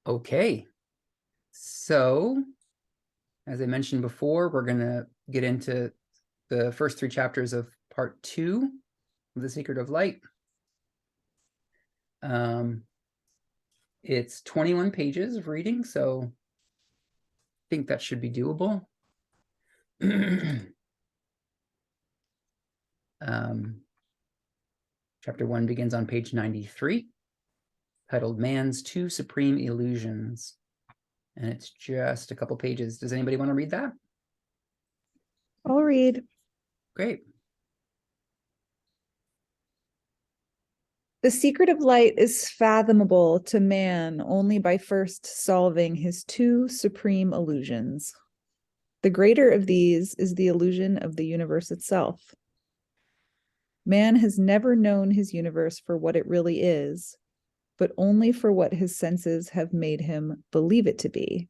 Okay, so as I mentioned before, we're going to get into the first 3 chapters of part 2 of The Secret of Light. It's 21 pages of reading, so I think that should be doable. Chapter 1 begins on page 93, titled Man's Two Supreme Illusions. And it's just a couple pages. Does anybody want to read that? I'll read. Great. The secret of light is fathomable to man only by first solving his two supreme illusions. The greater of these is the illusion of the universe itself. Man has never known his universe for what it really is, but only for what his senses have made him believe it to be.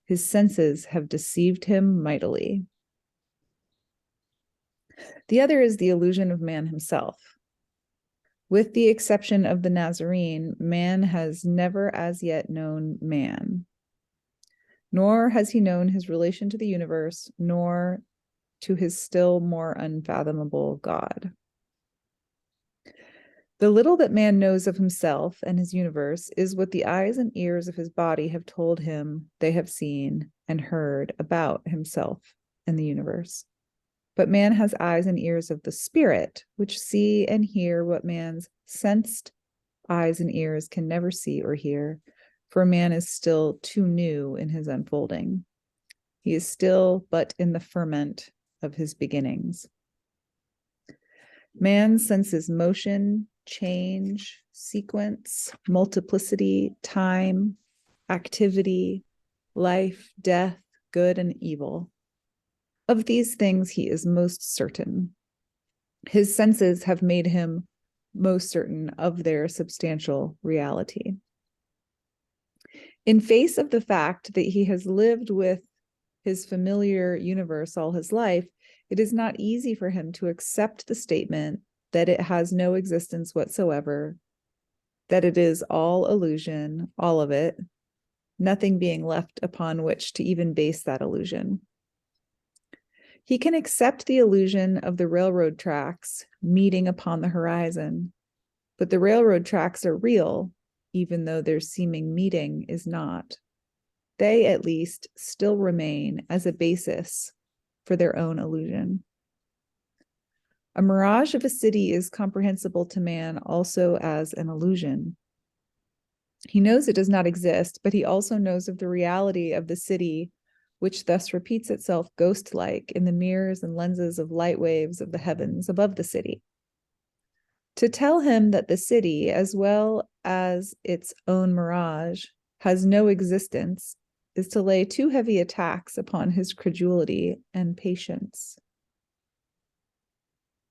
His senses have deceived him mightily. The other is the illusion of man himself. With the exception of the Nazarene, man has never as yet known man, nor has he known his relation to the universe, nor to his still more unfathomable God. The little that man knows of himself and his universe is what the eyes and ears of his body have told him they have seen and heard about himself and the universe. But man has eyes and ears of the spirit, which see and hear what man's sensed eyes and ears can never see or hear, for man is still too new in his unfolding. He is still but in the ferment of his beginnings. Man senses motion, change, sequence, multiplicity, time, activity, life, death, good and evil. Of these things he is most certain. His senses have made him most certain of their substantial reality. In face of the fact that he has lived with his familiar universe all his life, it is not easy for him to accept the statement that it has no existence whatsoever, that it is all illusion, all of it, nothing being left upon which to even base that illusion. He can accept the illusion of the railroad tracks meeting upon the horizon, but the railroad tracks are real, even though their seeming meeting is not. They, at least, still remain as a basis for their own illusion. A mirage of a city is comprehensible to man also as an illusion. He knows it does not exist, but he also knows of the reality of the city, which thus repeats itself ghost-like in the mirrors and lenses of light waves of the heavens above the city. To tell him that the city, as well as its own mirage, has no existence is to lay too heavy a tax upon his credulity and patience.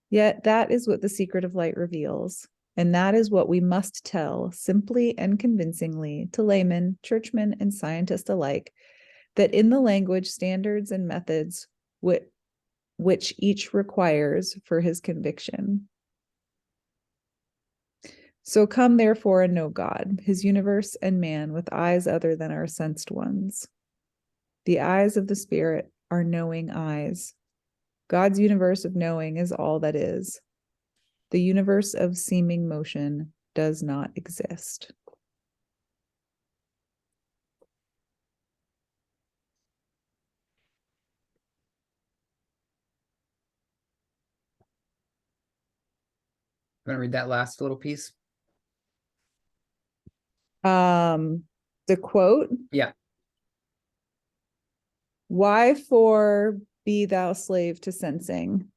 Yet that is what the secret of light reveals, and that is what we must tell simply and convincingly to laymen, churchmen, and scientists alike, that in the language, standards, and methods which each requires for his conviction. So come, therefore, and know God, his universe and man with eyes other than our sensed ones. The eyes of the Spirit are knowing eyes. God's universe of knowing is all that is. The universe of seeming motion does not exist. I'm going to read that last little piece. The quote? Yeah. Why for be thou slave to sensing?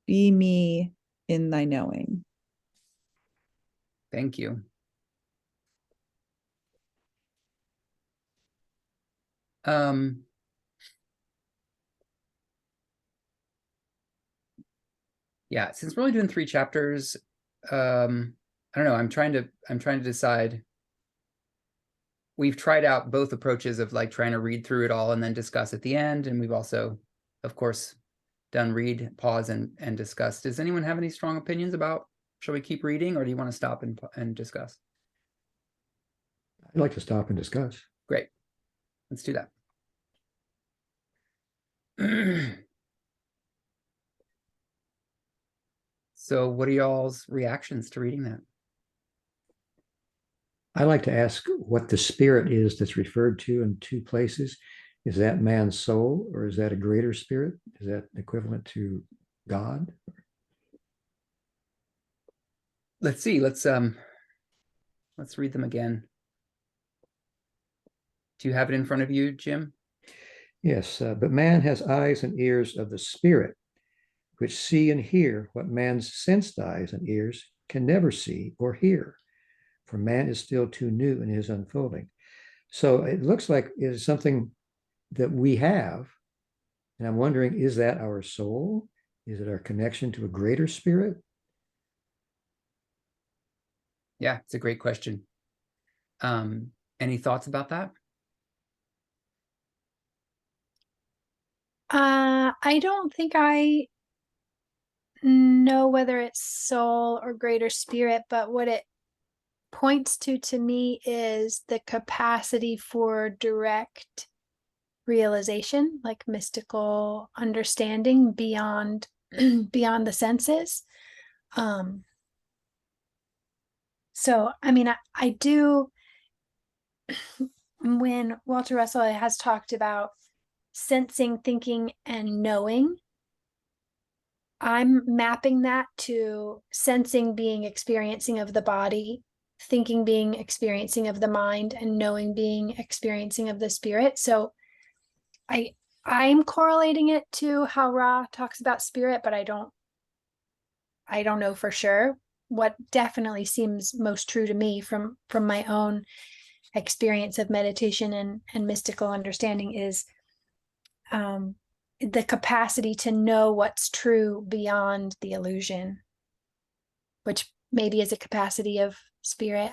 Be me in thy knowing. Thank you. Yeah, since we're only doing 3 chapters, I don't know. I'm trying to decide. We've tried out both approaches of like trying to read through it all and then discuss at the end, and we've also, of course, done read, pause, and discuss. Does anyone have any strong opinions about? Shall we keep reading, or do you want to stop and discuss? I'd like to stop and discuss. Great. Let's do that. So what are y'all's reactions to reading that? I like to ask what the spirit is that's referred to in two places. Is that man's soul, or is that a greater spirit? Is that equivalent to God? Let's see. Let's read them again. Do you have it in front of you, Jim? Yes, but man has eyes and ears of the spirit, which see and hear what man's sensed eyes and ears can never see or hear, for man is still too new in his unfolding. So it looks like it is something that we have. And I'm wondering, is that our soul? Is it our connection to a greater spirit? Yeah, it's a great question. Any thoughts about that? I don't think I know whether it's soul or greater spirit, but what it points to me is the capacity for direct realization, like mystical understanding beyond beyond the senses. So I mean, I do, when Walter Russell has talked about sensing, thinking, and knowing, I'm mapping that to sensing being experiencing of the body, thinking being experiencing of the mind, and knowing being experiencing of the spirit. So I'm correlating it to how Ra talks about spirit, but I don't know for sure. What definitely seems most true to me from my own experience of meditation and mystical understanding is the capacity to know what's true beyond the illusion, which maybe is a capacity of spirit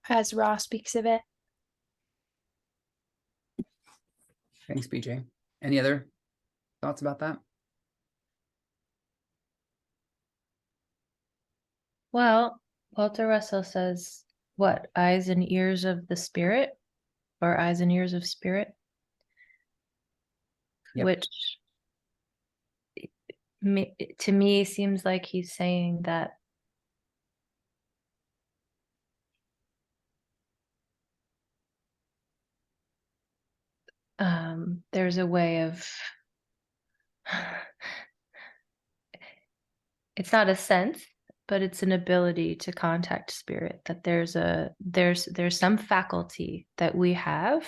as Ra speaks of it. Thanks, BJ. Any other thoughts about that? Well, Walter Russell says, what, eyes and ears of the spirit, or eyes and ears of spirit? Yep. Which to me seems like he's saying that there's a way of it's not a sense, but it's an ability to contact spirit, that there's some faculty that we have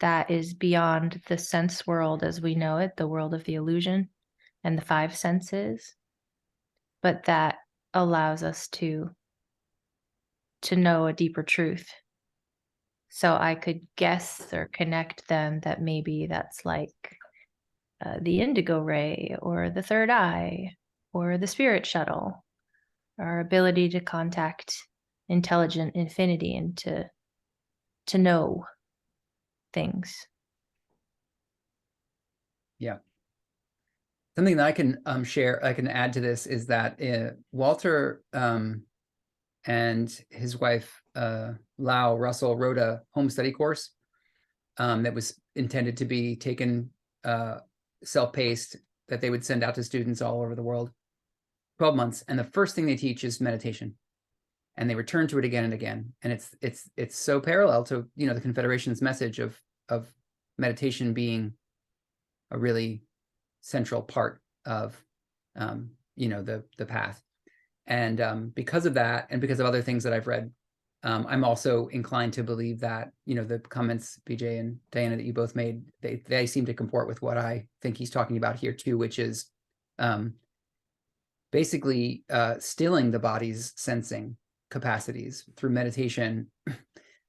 that is beyond the sense world as we know it, the world of the illusion and the five senses, but that allows us to know a deeper truth. So I could guess or connect them that maybe that's like the indigo ray or the third eye or the spirit shuttle, our ability to contact intelligent infinity and to know things. Yeah. Something that I can share, I can add to this is that Walter and his wife Lau Russell wrote a home study course that was intended to be taken self-paced, that they would send out to students all over the world, 12 months. And the first thing they teach is meditation. And they return to it again and again. And it's so parallel to, you know, the Confederation's message of meditation being a really central part of you know, the path. And because of that, and because of other things that I've read, I'm also inclined to believe that, you know, the comments, BJ and Diana, that you both made, they seem to comport with what I think he's talking about here too, which is basically stilling the body's sensing capacities through meditation,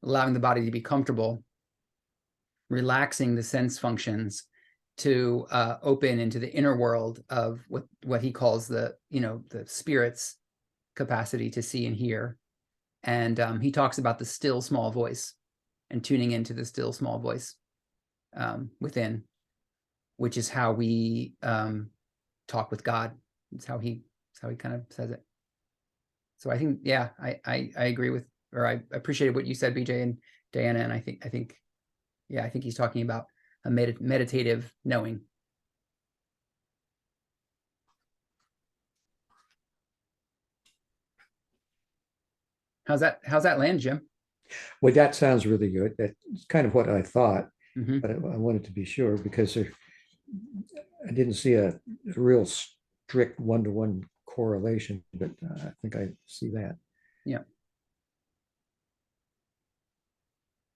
allowing the body to be comfortable, relaxing the sense functions to open into the inner world of what he calls the, you know, the spirit's capacity to see and hear. And he talks about the still small voice and tuning into the still small voice within, which is how we talk with God. It's how he kind of says it. So I think, yeah, I agree with or I appreciated what you said, BJ and Diana, and I think he's talking about a meditative knowing. How's that land, Jim? Well, that sounds really good. That's kind of what I thought, Mm-hmm. but I wanted to be sure because I didn't see a real strict one-to-one correlation, but I think I see that. Yeah.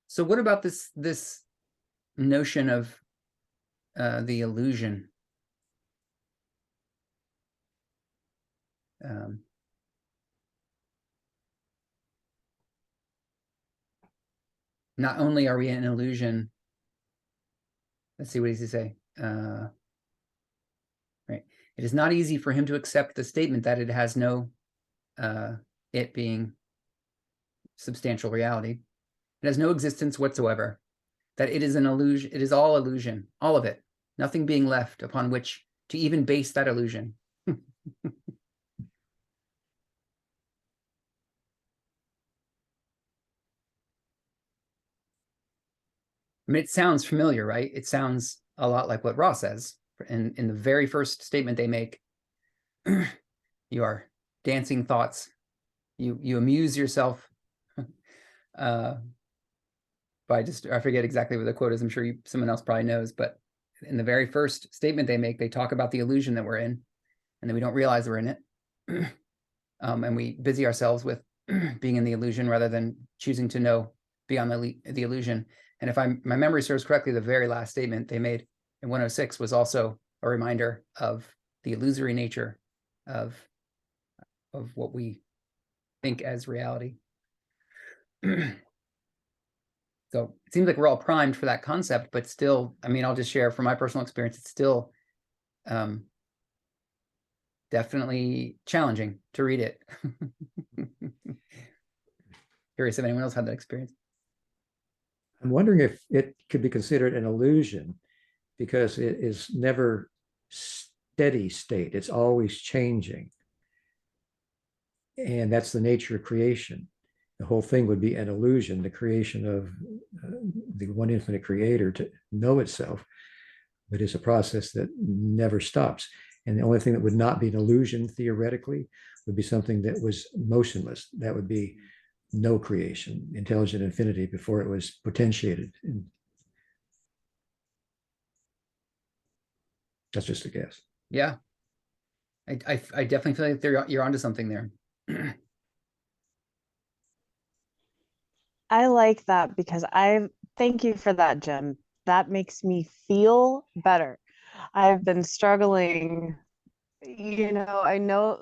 So what about this notion of the illusion? Not only are we in an illusion, let's see, what does he say? Right. It is not easy for him to accept the statement that it has no, it being substantial reality. It has no existence whatsoever. That it is an illusion. It is all illusion, all of it. Nothing being left upon which to even base that illusion. I mean, it sounds familiar, right? It sounds a lot like what Ross says in the very first statement they make. You are dancing thoughts. You amuse yourself by just, I forget exactly what the quote is. I'm sure someone else probably knows, but in the very first statement they make, they talk about the illusion that we're in, and then we don't realize we're in it. And we busy ourselves with being in the illusion rather than choosing to know beyond the illusion. And if my memory serves correctly, the very last statement they made in 106 was also a reminder of the illusory nature of what we think as reality. So it seems like we're all primed for that concept, but still, I mean, I'll just share from my personal experience, it's still definitely challenging to read it. Curious if anyone else had that experience. I'm wondering if it could be considered an illusion because it is never steady state. It's always changing. And that's the nature of creation. The whole thing would be an illusion, the creation of the one infinite creator to know itself, but it's a process that never stops. And the only thing that would not be an illusion theoretically would be something that was motionless. That would be no creation, intelligent infinity before it was potentiated. And that's just a guess. Yeah, I definitely feel like you're onto something there. I like that because thank you for that, Jim. That makes me feel better. I've been struggling, I know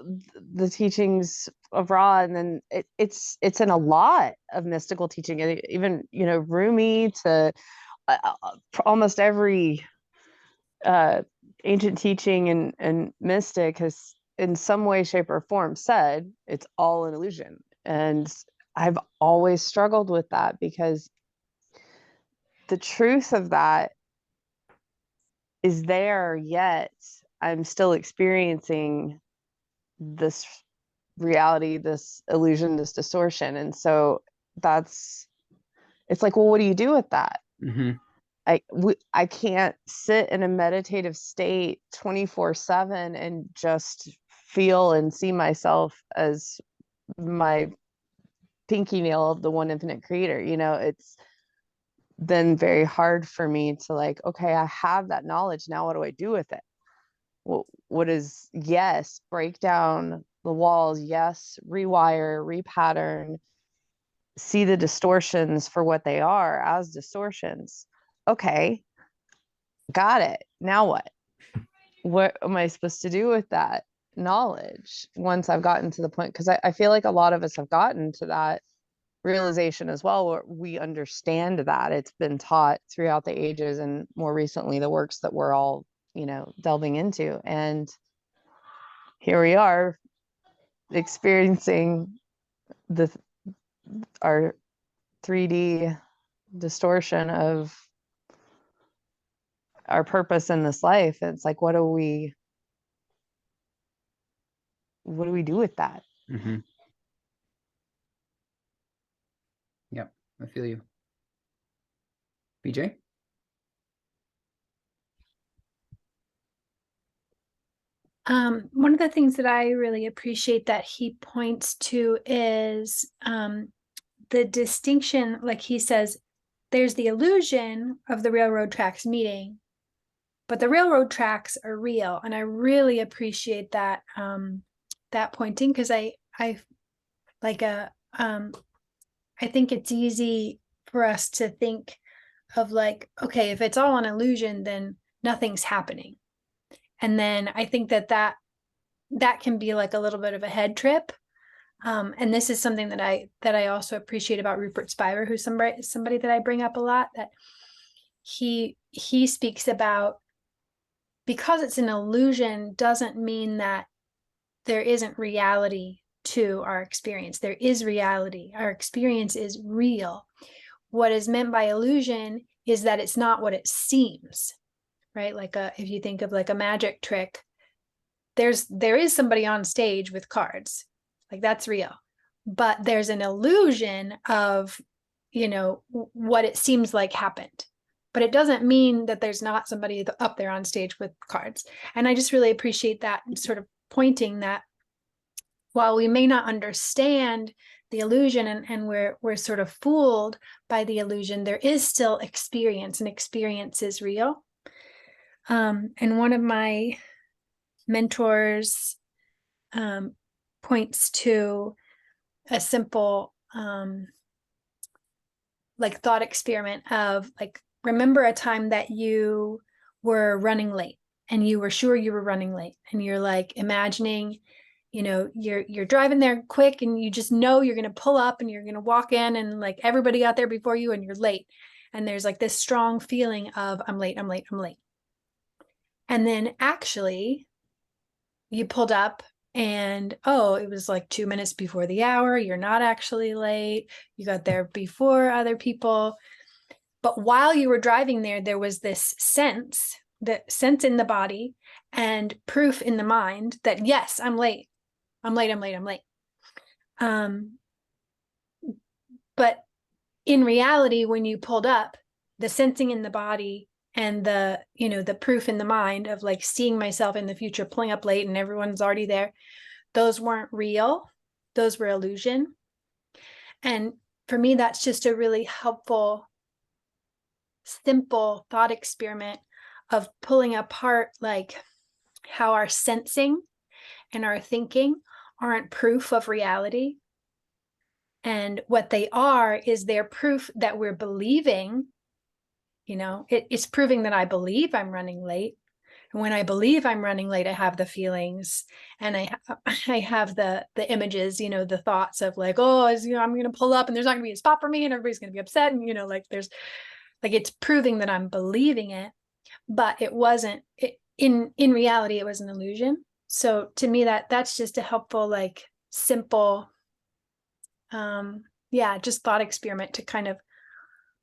the teachings of Ra, and then it's in a lot of mystical teaching, even, Rumi to almost every ancient teaching and mystic has in some way, shape, or form said it's all an illusion. And I've always struggled with that because the truth of that is there, yet I'm still experiencing this reality, this illusion, this distortion. And so it's like, well, what do you do with that? Mm-hmm. I can't sit in a meditative state 24/7 and just feel and see myself as my pinky nail of the one infinite creator. It's been very hard for me to like, okay, I have that knowledge. Now what do I do with it? Well, what is, yes, break down the walls, yes, rewire, repattern, see the distortions for what they are as distortions. Okay, got it. Now what am I supposed to do with that knowledge once I've gotten to the point? Because I feel like a lot of us have gotten to that realization as well, where we understand that it's been taught throughout the ages, and more recently the works that we're all delving into. And here we are experiencing our 3D distortion of our purpose in this life. It's like, what do we do with that? Mm-hmm. I feel you. BJ? One of the things that I really appreciate that he points to is the distinction, like he says, there's the illusion of the railroad tracks meeting, but the railroad tracks are real. And I really appreciate that that pointing, because I like I think it's easy for us to think of like, okay, if it's all an illusion, then nothing's happening. And then I think that that can be like a little bit of a head trip. And this is something that I also appreciate about Rupert Spira, who's somebody that I bring up a lot, that he speaks about, because it's an illusion doesn't mean that there isn't reality to our experience. There is reality. Our experience is real. What is meant by illusion is that it's not what it seems, right? Like if you think of like a magic trick, there is somebody on stage with cards, like that's real, but there's an illusion of, you know, what it seems like happened, but it doesn't mean that there's not somebody up there on stage with cards. And I just really appreciate that sort of pointing that while we may not understand the illusion and we're sort of fooled by the illusion, there is still experience, and experience is real. And one of my mentors points to a simple like thought experiment of like, remember a time that you were running late and you were sure you were running late, and you're like imagining, you know, you're driving there quick and you just know you're going to pull up and you're going to walk in and like everybody got there before you and you're late. And there's like this strong feeling of I'm late, I'm late, I'm late. And then actually you pulled up and, oh, it was like 2 minutes before the hour. You're not actually late. You got there before other people. But while you were driving there, there was this sense, the sense in the body and proof in the mind that, yes, I'm late. I'm late, I'm late, I'm late. But in reality, when you pulled up, the sensing in the body and the, you know, the proof in the mind of like seeing myself in the future pulling up late and everyone's already there, those weren't real. Those were illusion. And for me, that's just a really helpful, simple thought experiment of pulling apart like how our sensing and our thinking aren't proof of reality. And what they are is they're proof that we're believing, you know, it's proving that I believe I'm running late. And when I believe I'm running late, I have the feelings and I have the images, you know, the thoughts of like, oh, you know, I'm going to pull up and there's not going to be a spot for me and everybody's going to be upset. And, you know, like there's like, it's proving that I'm believing it, but it wasn't in reality, it was an illusion. So to me, that's just a helpful, like simple, yeah, just thought experiment to kind of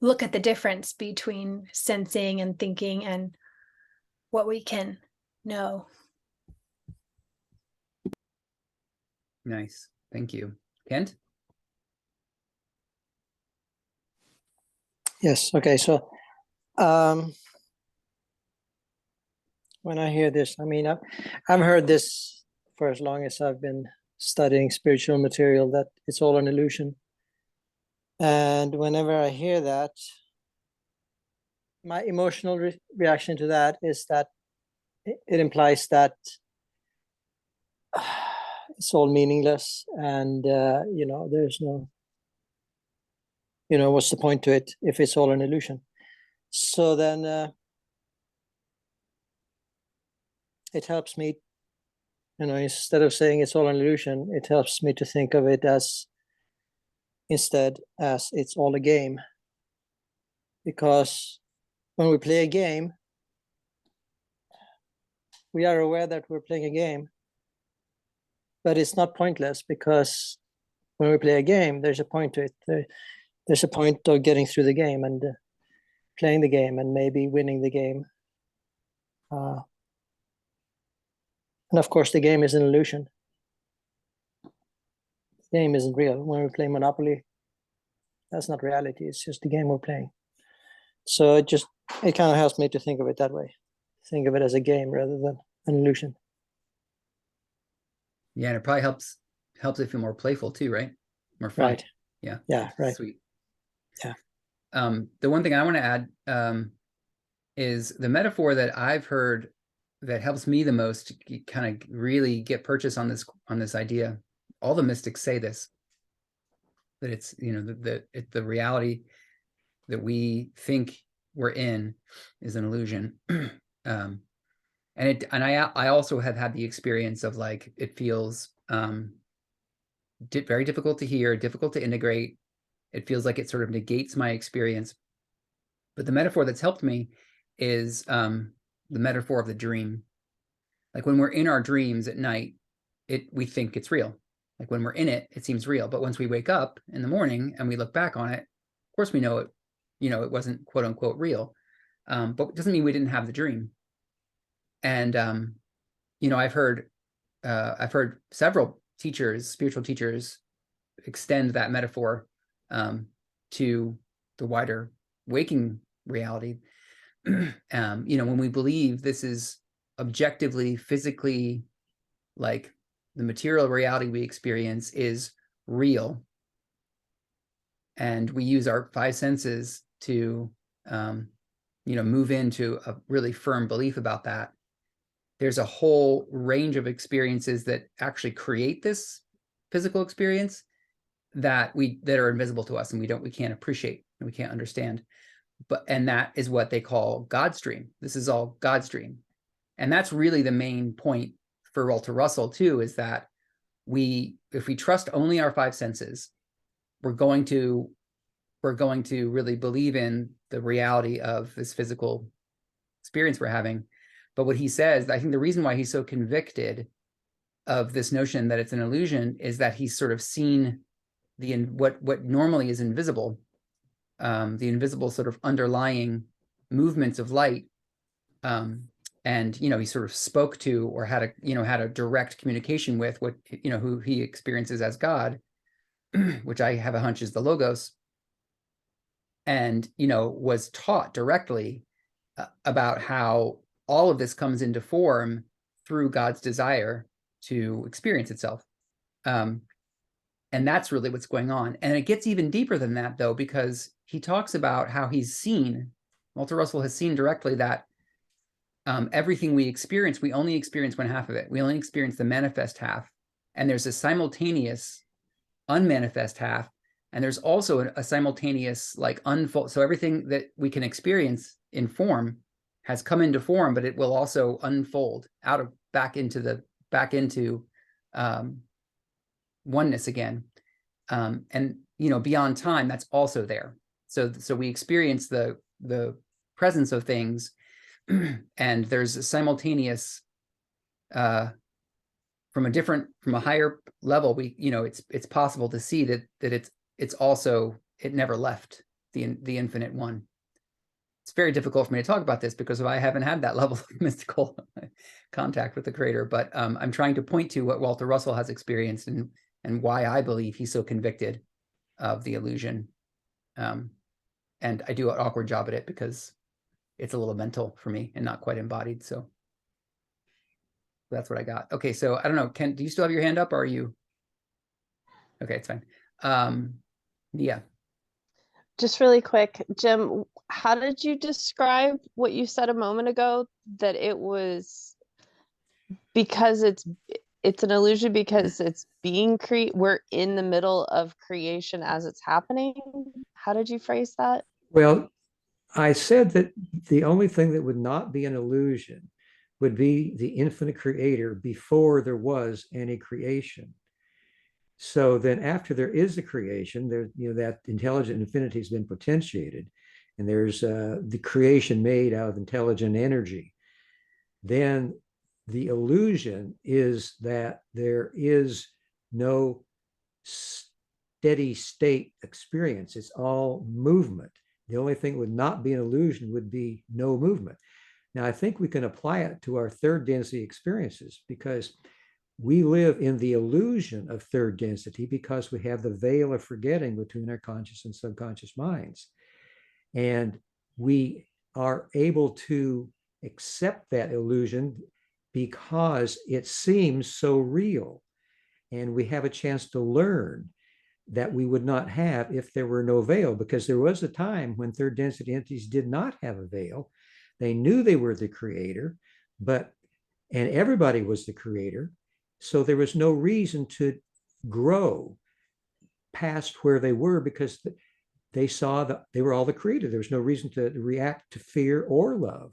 look at the difference between sensing and thinking and what we can know. Nice. Thank you. Kent? Yes. Okay. So when I hear this, I mean, I've heard this for as long as I've been studying spiritual material, that it's all an illusion. And whenever I hear that, my emotional reaction to that is that it implies that it's all meaningless and, you know, there's no, you know, what's the point to it if it's all an illusion? So then it helps me, you know, instead of saying it's all an illusion, it helps me to think of it as instead as it's all a game. Because when we play a game, we are aware that we're playing a game, but it's not pointless, because when we play a game, there's a point to it. There's a point of getting through the game and playing the game and maybe winning the game. And of course, the game is an illusion. The game isn't real. When we play Monopoly, That's not reality. It's just the game we're playing. So it kind of helps me to think of it that way. Think of it as a game rather than an illusion. Yeah, and it probably helps it feel more playful too, right? More fun. Right. Yeah. Yeah, right. Sweet. Yeah. The one thing I want to add is the metaphor that I've heard that helps me the most to kind of really get purchase on this idea. All the mystics say this, that it's, you know, the reality that we think we're in is an illusion. And I also have had the experience of like, it feels very difficult to hear, difficult to integrate. It feels like it sort of negates my experience. But the metaphor that's helped me is the metaphor of the dream. Like when we're in our dreams at night, we think it's real. Like when we're in it, it seems real. But once we wake up in the morning and we look back on it, of course we know it, you know, it wasn't quote unquote real. But it doesn't mean we didn't have the dream. And you know, I've heard several teachers, spiritual teachers, extend that metaphor to the wider waking reality. You know, when we believe this is objectively, physically, like the material reality we experience is real, and we use our five senses to, you know, move into a really firm belief about that, there's a whole range of experiences that actually create this physical experience that are invisible to us, and we can't appreciate and we can't understand. And that is what they call God's dream. This is all God's dream. And that's really the main point for Walter Russell too, is that if we trust only our five senses, we're going to really believe in the reality of this physical experience we're having. But what he says, I think the reason why he's so convicted of this notion that it's an illusion is that he's sort of seen what normally is invisible, the invisible sort of underlying movements of light. And, you know, he sort of spoke to, or had a direct communication with what, you know, who he experiences as God, which I have a hunch is the Logos. And, you know, was taught directly about how all of this comes into form through God's desire to experience itself. And that's really what's going on. And it gets even deeper than that, though, because he talks about how Walter Russell has seen directly that everything we experience, we only experience one half of it. We only experience the manifest half. And there's a simultaneous unmanifest half. And there's also a simultaneous like unfold. So everything that we can experience in form has come into form, but it will also unfold back into oneness again. And, you know, beyond time, that's also there. So we experience the presence of things, and there's a simultaneous, from a higher level, it's possible to see that it's also, it never left the infinite one. It's very difficult for me to talk about this because I haven't had that level of mystical contact with the creator, but I'm trying to point to what Walter Russell has experienced and why I believe he's so convicted of the illusion. And I do an awkward job at it because it's a little mental for me and not quite embodied. So that's what I got. Okay, so I don't know, Ken, do you still have your hand up, or are you? Okay, it's fine. Yeah. Just really quick, Jim, how did you describe what you said a moment ago, that it was because it's an illusion because it's we're in the middle of creation as it's happening? How did you phrase that? Well, I said that the only thing that would not be an illusion would be the infinite creator before there was any creation. So then after there is a creation, there, you know, that intelligent infinity has been potentiated, and there's the creation made out of intelligent energy. Then the illusion is that there is no steady state experience. It's all movement. The only thing that would not be an illusion would be no movement. Now, I think we can apply it to our third density experiences, because we live in the illusion of third density because we have the veil of forgetting between our conscious and subconscious minds. And we are able to accept that illusion because it seems so real. And we have a chance to learn that we would not have if there were no veil, because there was a time when third density entities did not have a veil. They knew they were the creator, and everybody was the creator. So there was no reason to grow past where they were because they saw that they were all the creator. There was no reason to react to fear or love.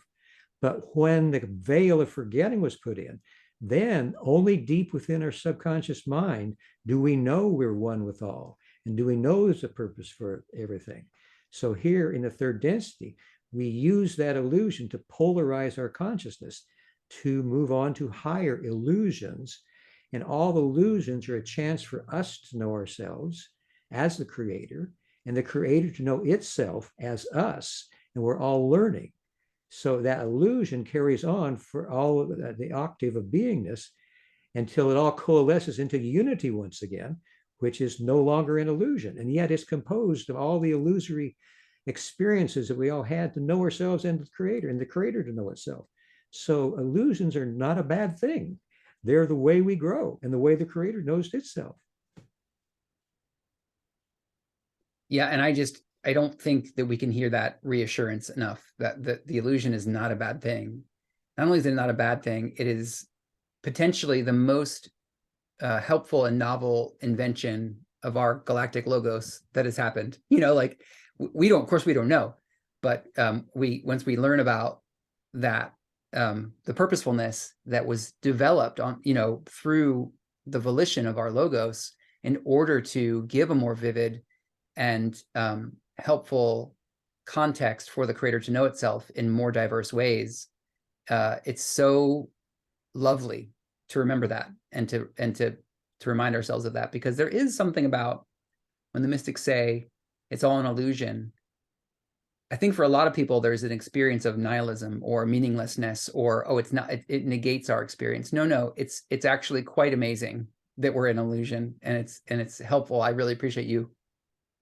But when the veil of forgetting was put in, then only deep within our subconscious mind do we know we're one with all. And do we know there's a purpose for everything? So here in the third density, we use that illusion to polarize our consciousness to move on to higher illusions. And all illusions are a chance for us to know ourselves as the creator and the creator to know itself as us. And we're all learning. So that illusion carries on for all of the octave of beingness until it all coalesces into unity once again, which is no longer an illusion. And yet it's composed of all the illusory experiences that we all had to know ourselves and the creator to know itself. So illusions are not a bad thing. They're the way we grow and the way the creator knows itself. Yeah, and I don't think that we can hear that reassurance enough that the illusion is not a bad thing. Not only is it not a bad thing, it is potentially the most helpful and novel invention of our galactic logos that has happened. Like of course we don't know, but once we learn about that, the purposefulness that was developed on, through the volition of our logos in order to give a more vivid and helpful context for the creator to know itself in more diverse ways. It's so lovely to remember that and to remind ourselves of that, because there is something about when the mystics say it's all an illusion. I think for a lot of people, there's an experience of nihilism or meaninglessness, or, oh, it's not, it negates our experience. No, it's actually quite amazing that we're an illusion, and it's helpful. I really appreciate you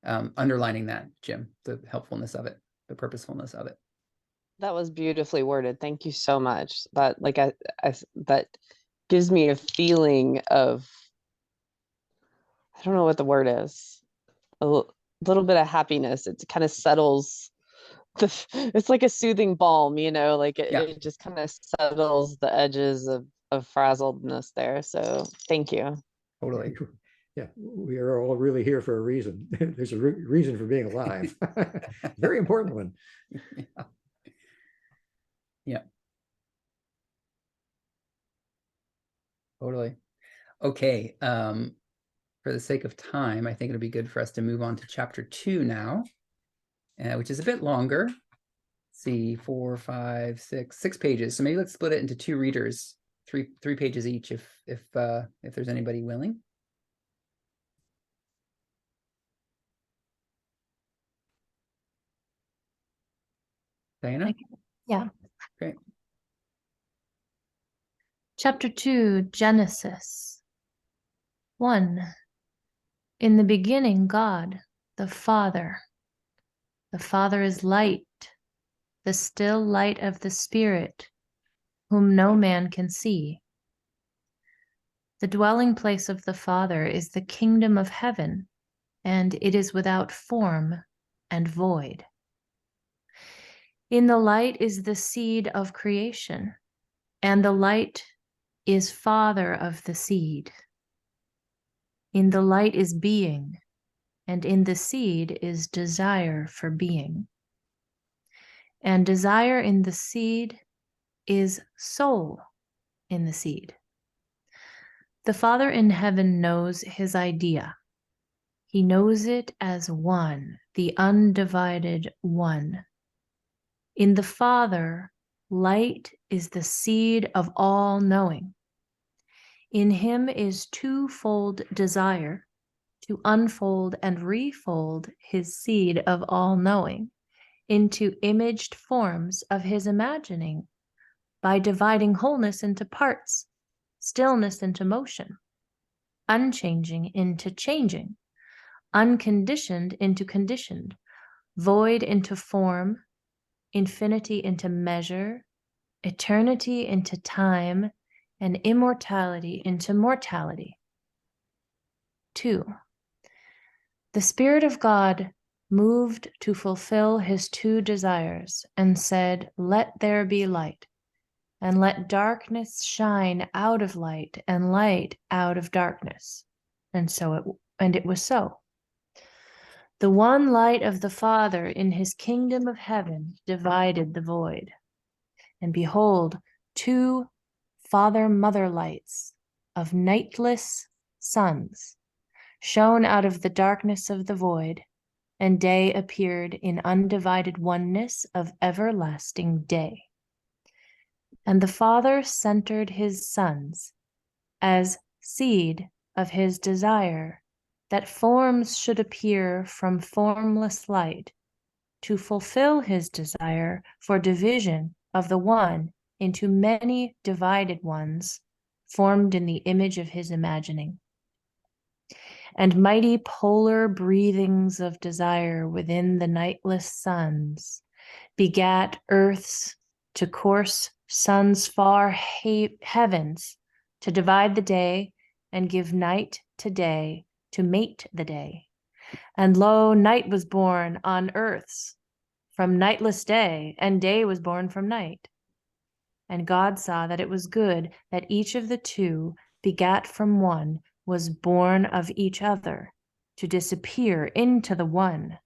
underlining that, Jim, the helpfulness of it, the purposefulness of it. That was beautifully worded. Thank you so much. That that gives me a feeling of, I don't know what the word is, little bit of happiness. It kind of settles it's like a soothing balm, like it just kind of settles the edges of frazzledness there. So thank you. Totally. Yeah, we are all really here for a reason. There's a reason for being alive. Very important one. Yeah. Totally. Okay. For the sake of time, I think it'll be good for us to move on to chapter 2 now, which is a bit longer. Let's see, 4, 5, 6 pages. So maybe let's split it into 2 readers, three pages each, if there's anybody willing. Diana? Yeah. Great. Chapter 2, Genesis. 1. In the beginning, God, the Father. The Father is light, the still light of the Spirit, whom no man can see. The dwelling place of the Father is the kingdom of heaven, and it is without form and void. In the light is the seed of creation, and the light is father of the seed. In the light is being, and in the seed is desire for being. And desire in the seed is soul in the seed. The Father in heaven knows his idea. He knows it as one, the undivided one. In the Father, light is the seed of all knowing. In him is twofold desire, to unfold and refold his seed of all knowing into imaged forms of his imagining by dividing wholeness into parts, stillness into motion, unchanging into changing, unconditioned into conditioned, void into form, infinity into measure, eternity into time, and immortality into mortality. 2. The Spirit of God moved to fulfill his 2 desires and said, "Let there be light, and let darkness shine out of light and light out of darkness." And it was so. The one light of the Father in his kingdom of heaven divided the void. And behold, 2 father-mother lights of nightless suns shone out of the darkness of the void, and day appeared in undivided oneness of everlasting day. And the Father centered his sons as seed of his desire, that forms should appear from formless light, to fulfill his desire for division of the one into many divided ones, formed in the image of his imagining. And mighty polar breathings of desire within the nightless suns begat earths to course suns far heavens, to divide the day and give night to day, to mate the day. And lo, night was born on earths from nightless day, and day was born from night. And God saw that it was good that each of the 2 begat from one was born of each other, to disappear into the one,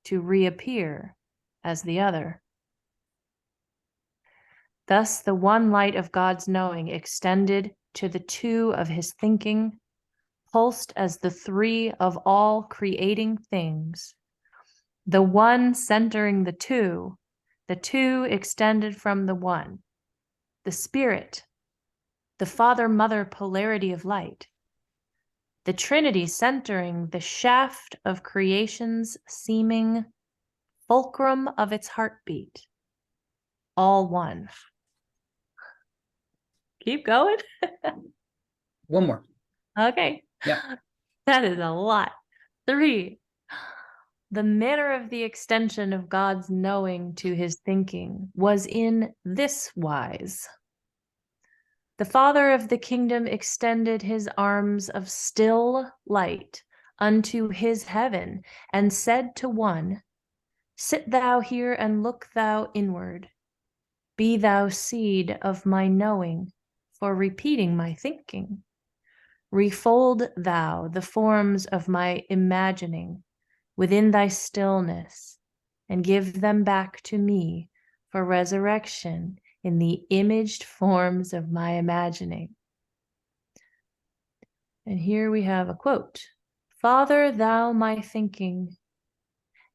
to reappear as the other. Thus the one light of God's knowing extended to the 2 of his thinking, pulsed as the 3 of all creating things. The one centering the 2 extended from the one, the Spirit, the Father-Mother polarity of light, the Trinity centering the shaft of creation's seeming fulcrum of its heartbeat, all one. Keep going. One more. Okay. Yeah. That is a lot. 3. The manner of the extension of God's knowing to his thinking was in this wise. The Father of the kingdom extended his arms of still light unto his heaven, and said to one, "Sit thou here and look thou inward. Be thou seed of my knowing, for repeating my thinking. Refold thou the forms of my imagining within thy stillness, and give them back to me for resurrection in the imaged forms of my imagining." And here we have a quote. "Father thou my thinking,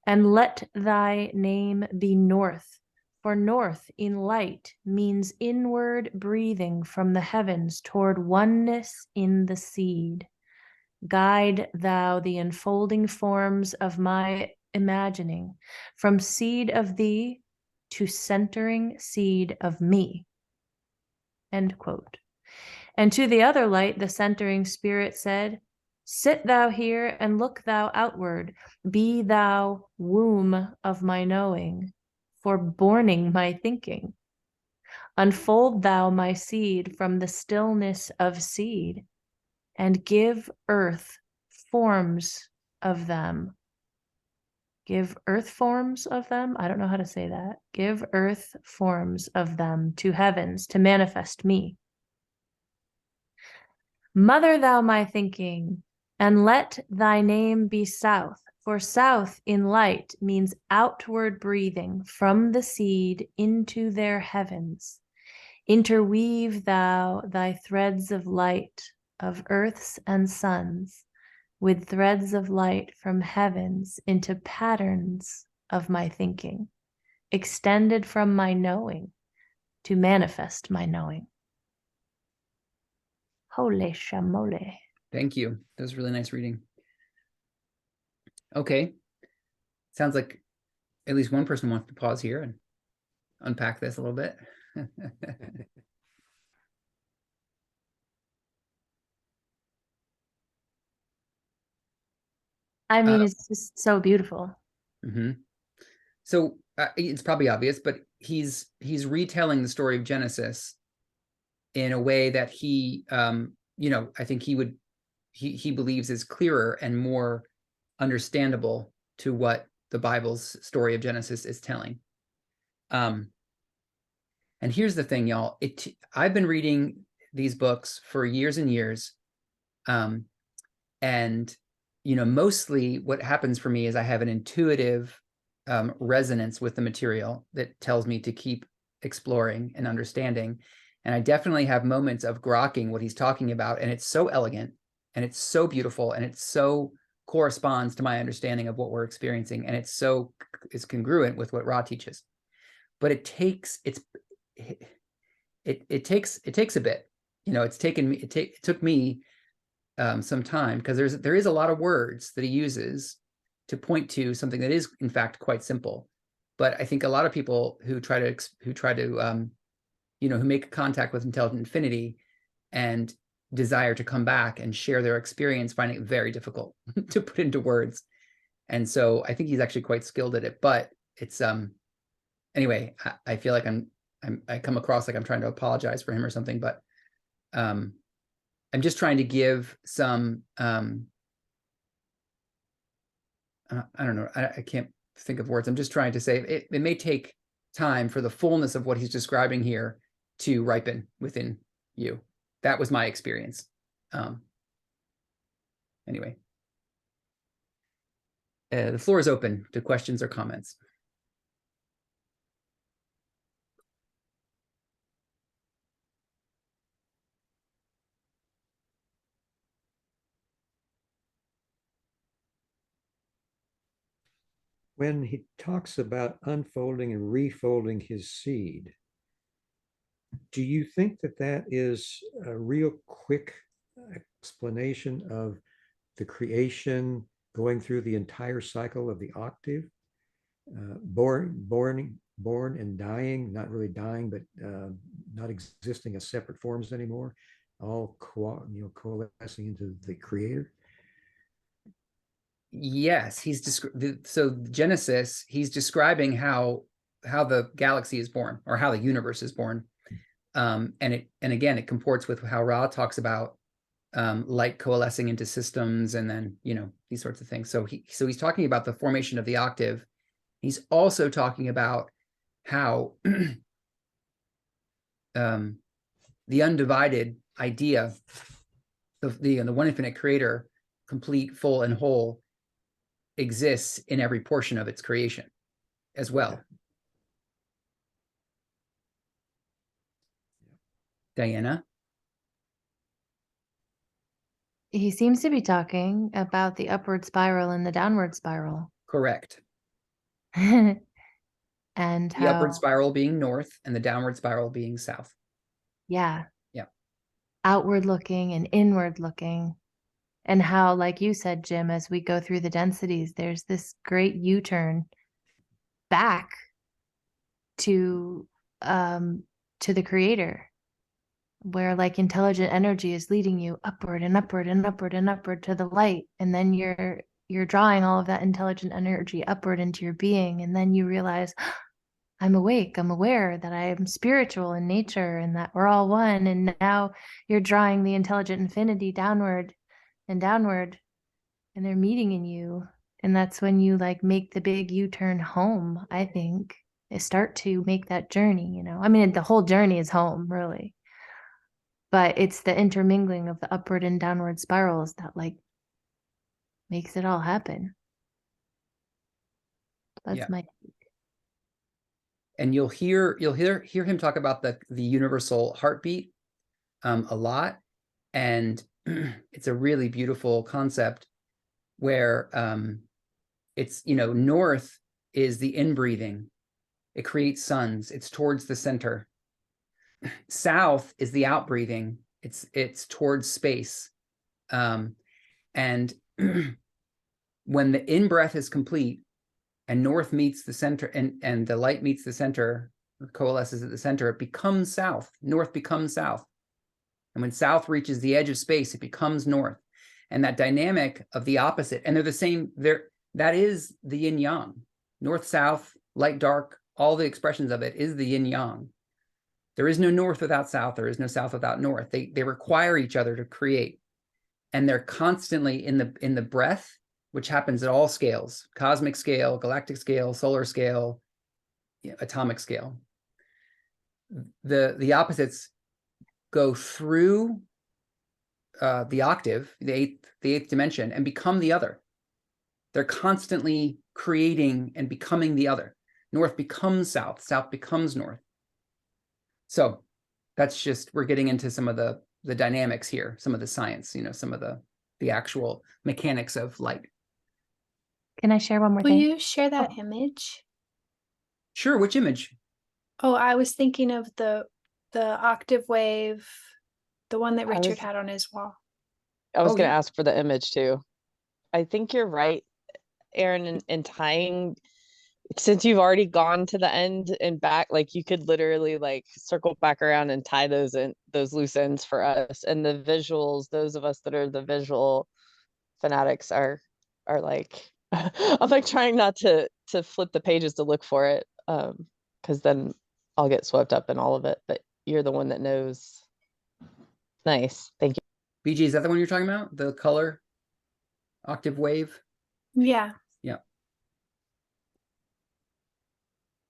and let thy name be North, for north in light means inward breathing from the heavens toward oneness in the seed. Guide thou the unfolding forms of my imagining from seed of thee to centering seed of me." End quote. And to the other light, the centering Spirit said, "Sit thou here and look thou outward. Be thou womb of my knowing, for borning my thinking. Unfold thou my seed from the stillness of seed, and give earth forms of them." Give earth forms of them? I don't know how to say that. Give earth forms of them to heavens to manifest me. Mother thou my thinking, and let thy name be South, for south in light means outward breathing from the seed into their heavens. Interweave thou thy threads of light of earths and suns with threads of light from heavens into patterns of my thinking, extended from my knowing to manifest my knowing. Holy shamole. Thank you. That was really nice reading. Okay. Sounds like at least one person wants to pause here and unpack this a little bit. I mean, it's just so beautiful. Mm-hmm. So it's probably obvious, but he's retelling the story of Genesis in a way that he, I think he believes is clearer and more understandable to what the Bible's story of Genesis is telling. And here's the thing, y'all. I've been reading these books for years and years. And, mostly what happens for me is I have an intuitive resonance with the material that tells me to keep exploring and understanding. And I definitely have moments of grokking what he's talking about. And it's so elegant and it's so beautiful and it so corresponds to my understanding of what we're experiencing. And it's congruent with what Ra teaches. But it takes a bit. It took me some time, because there is a lot of words that he uses to point to something that is in fact quite simple. But I think a lot of people who make contact with intelligent infinity and desire to come back and share their experience find it very difficult to put into words. And so I think he's actually quite skilled at it. But it's anyway, I feel like I come across like I'm trying to apologize for him or something, but I'm just trying to give some, I don't know, I can't think of words. I'm just trying to say it may take time for the fullness of what he's describing here to ripen within you. That was my experience. Anyway, the floor is open to questions or comments. When he talks about unfolding and refolding his seed, do you think that that is a real quick explanation of the creation going through the entire cycle of the octave? Born and dying, not really dying, but not existing as separate forms anymore, all coalescing into the creator. Yes, so Genesis, he's describing how the galaxy is born, or how the universe is born. And again, it comports with how Ra talks about light coalescing into systems, and then these sorts of things. So he's talking about the formation of the octave. He's also talking about how the undivided idea of the one infinite creator, complete, full, and whole, exists in every portion of its creation as well. Diana? He seems to be talking about the upward spiral and the downward spiral. Correct. And The how upward spiral being north and the downward spiral being south. Yeah. Yeah. Outward looking and inward looking. And how, like you said, Jim, as we go through the densities, there's this great U-turn back to the creator, where like intelligent energy is leading you upward and upward and upward and upward to the light. And then you're drawing all of that intelligent energy upward into your being. And then you realize, I'm awake, I'm aware that I am spiritual in nature and that we're all one. And now you're drawing the intelligent infinity downward and downward, and they're meeting in you. And that's when you like make the big U-turn home, I think. They start to make that journey, I mean, the whole journey is home, really. But it's the intermingling of the upward and downward spirals that like makes it all happen. That's my take. And you'll hear him talk about the universal heartbeat a lot. And it's a really beautiful concept where it's, north is the inbreathing. It creates suns. It's towards the center. South is the outbreathing. It's towards space. And when the in-breath is complete and north meets the center, and the light meets the center, or coalesces at the center, it becomes south. North becomes south. And when south reaches the edge of space, it becomes north. And that dynamic of the opposite, and they're the same, that is the yin yang, north, south, light, dark, all the expressions of it is the yin yang. There is no north without south. There is no south without north. They require each other to create. And they're constantly in the breath, which happens at all scales, cosmic scale, galactic scale, solar scale, atomic scale. The opposites go through the octave, the eighth dimension, and become the other. They're constantly creating and becoming the other. North becomes south, south becomes north. So that's just, we're getting into some of the dynamics here, some of the science, some of the actual mechanics of light. Can I share one more Will thing? you share that image? Sure, which image? Oh, I was thinking of the octave wave, the one that I Richard was- had on his wall. I was Oh, going to yeah. ask for the image too. I think you're right, Aaron, in tying, since you've already gone to the end and back, like you could literally like circle back around and tie those loose ends for us. And the visuals, those of us that are the visual fanatics are like, I'm like trying not to flip the pages to look for it, because then I'll get swept up in all of it. But you're the one that knows. Nice, thank you. BG, is that the one you're talking about? The color octave wave? Yeah. Yeah.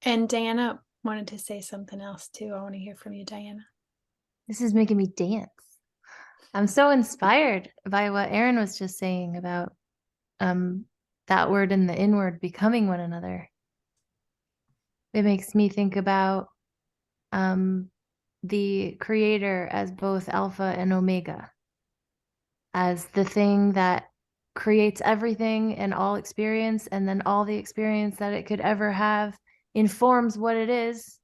And Diana wanted to say something else too. I want to hear from you, Diana. This is making me dance. I'm so inspired by what Aaron was just saying about that word and the inward becoming one another. It makes me think about the creator as both Alpha and Omega, as the thing that creates everything and all experience, and then all the experience that it could ever have informs what it is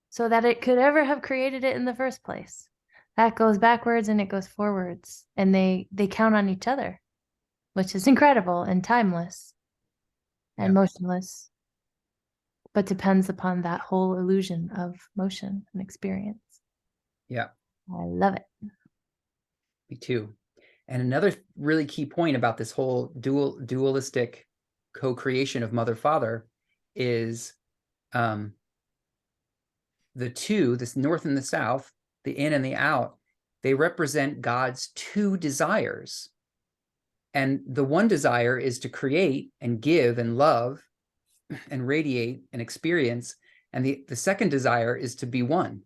so that it could ever have created it in the first place. That goes backwards and it goes forwards, and they count on each other, which is incredible and timeless and motionless, but depends upon that whole illusion of motion and experience. Yeah. I love it. Me too. And another really key point about this whole dualistic co-creation of mother-father is the two, this north and the south, the in and the out, they represent God's two desires. And the one desire is to create and give and love and radiate and experience. And the second desire is to be one.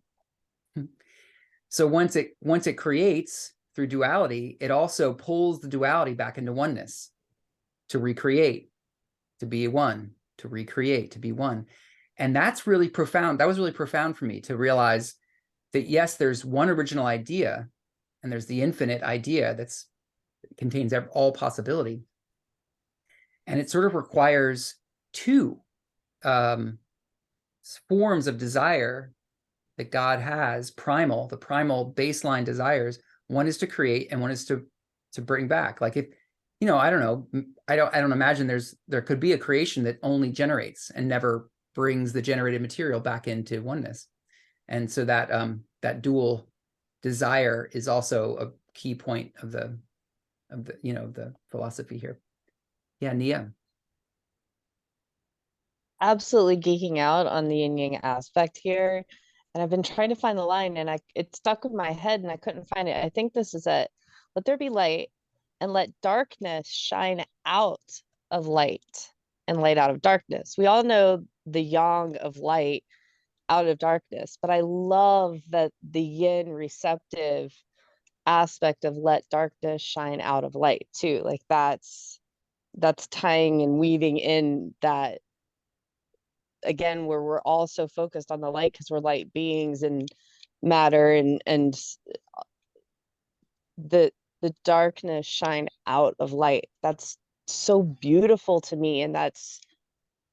So once it creates through duality, it also pulls the duality back into oneness, to recreate, to be one, to recreate, to be one. And that's really profound. That was really profound for me to realize that, yes, there's one original idea, and there's the infinite idea that contains all possibility. And it sort of requires two forms of desire that God has, the primal baseline desires. One is to create, and one is to bring back. Like, if, I don't know, I don't imagine there could be a creation that only generates and never brings the generated material back into oneness. And so that that dual desire is also a key point of the philosophy here. Yeah, Nia. Absolutely geeking out on the yin yang aspect here. And I've been trying to find the line, and it stuck in my head and I couldn't find it. I think this is it. Let there be light, and let darkness shine out of light, and light out of darkness. We all know the yang of light out of darkness, but I love that the yin receptive aspect of let darkness shine out of light too. Like that's tying and weaving in that, again, where we're all so focused on the light because we're light beings and matter, and the darkness shine out of light. That's so beautiful to me, and that's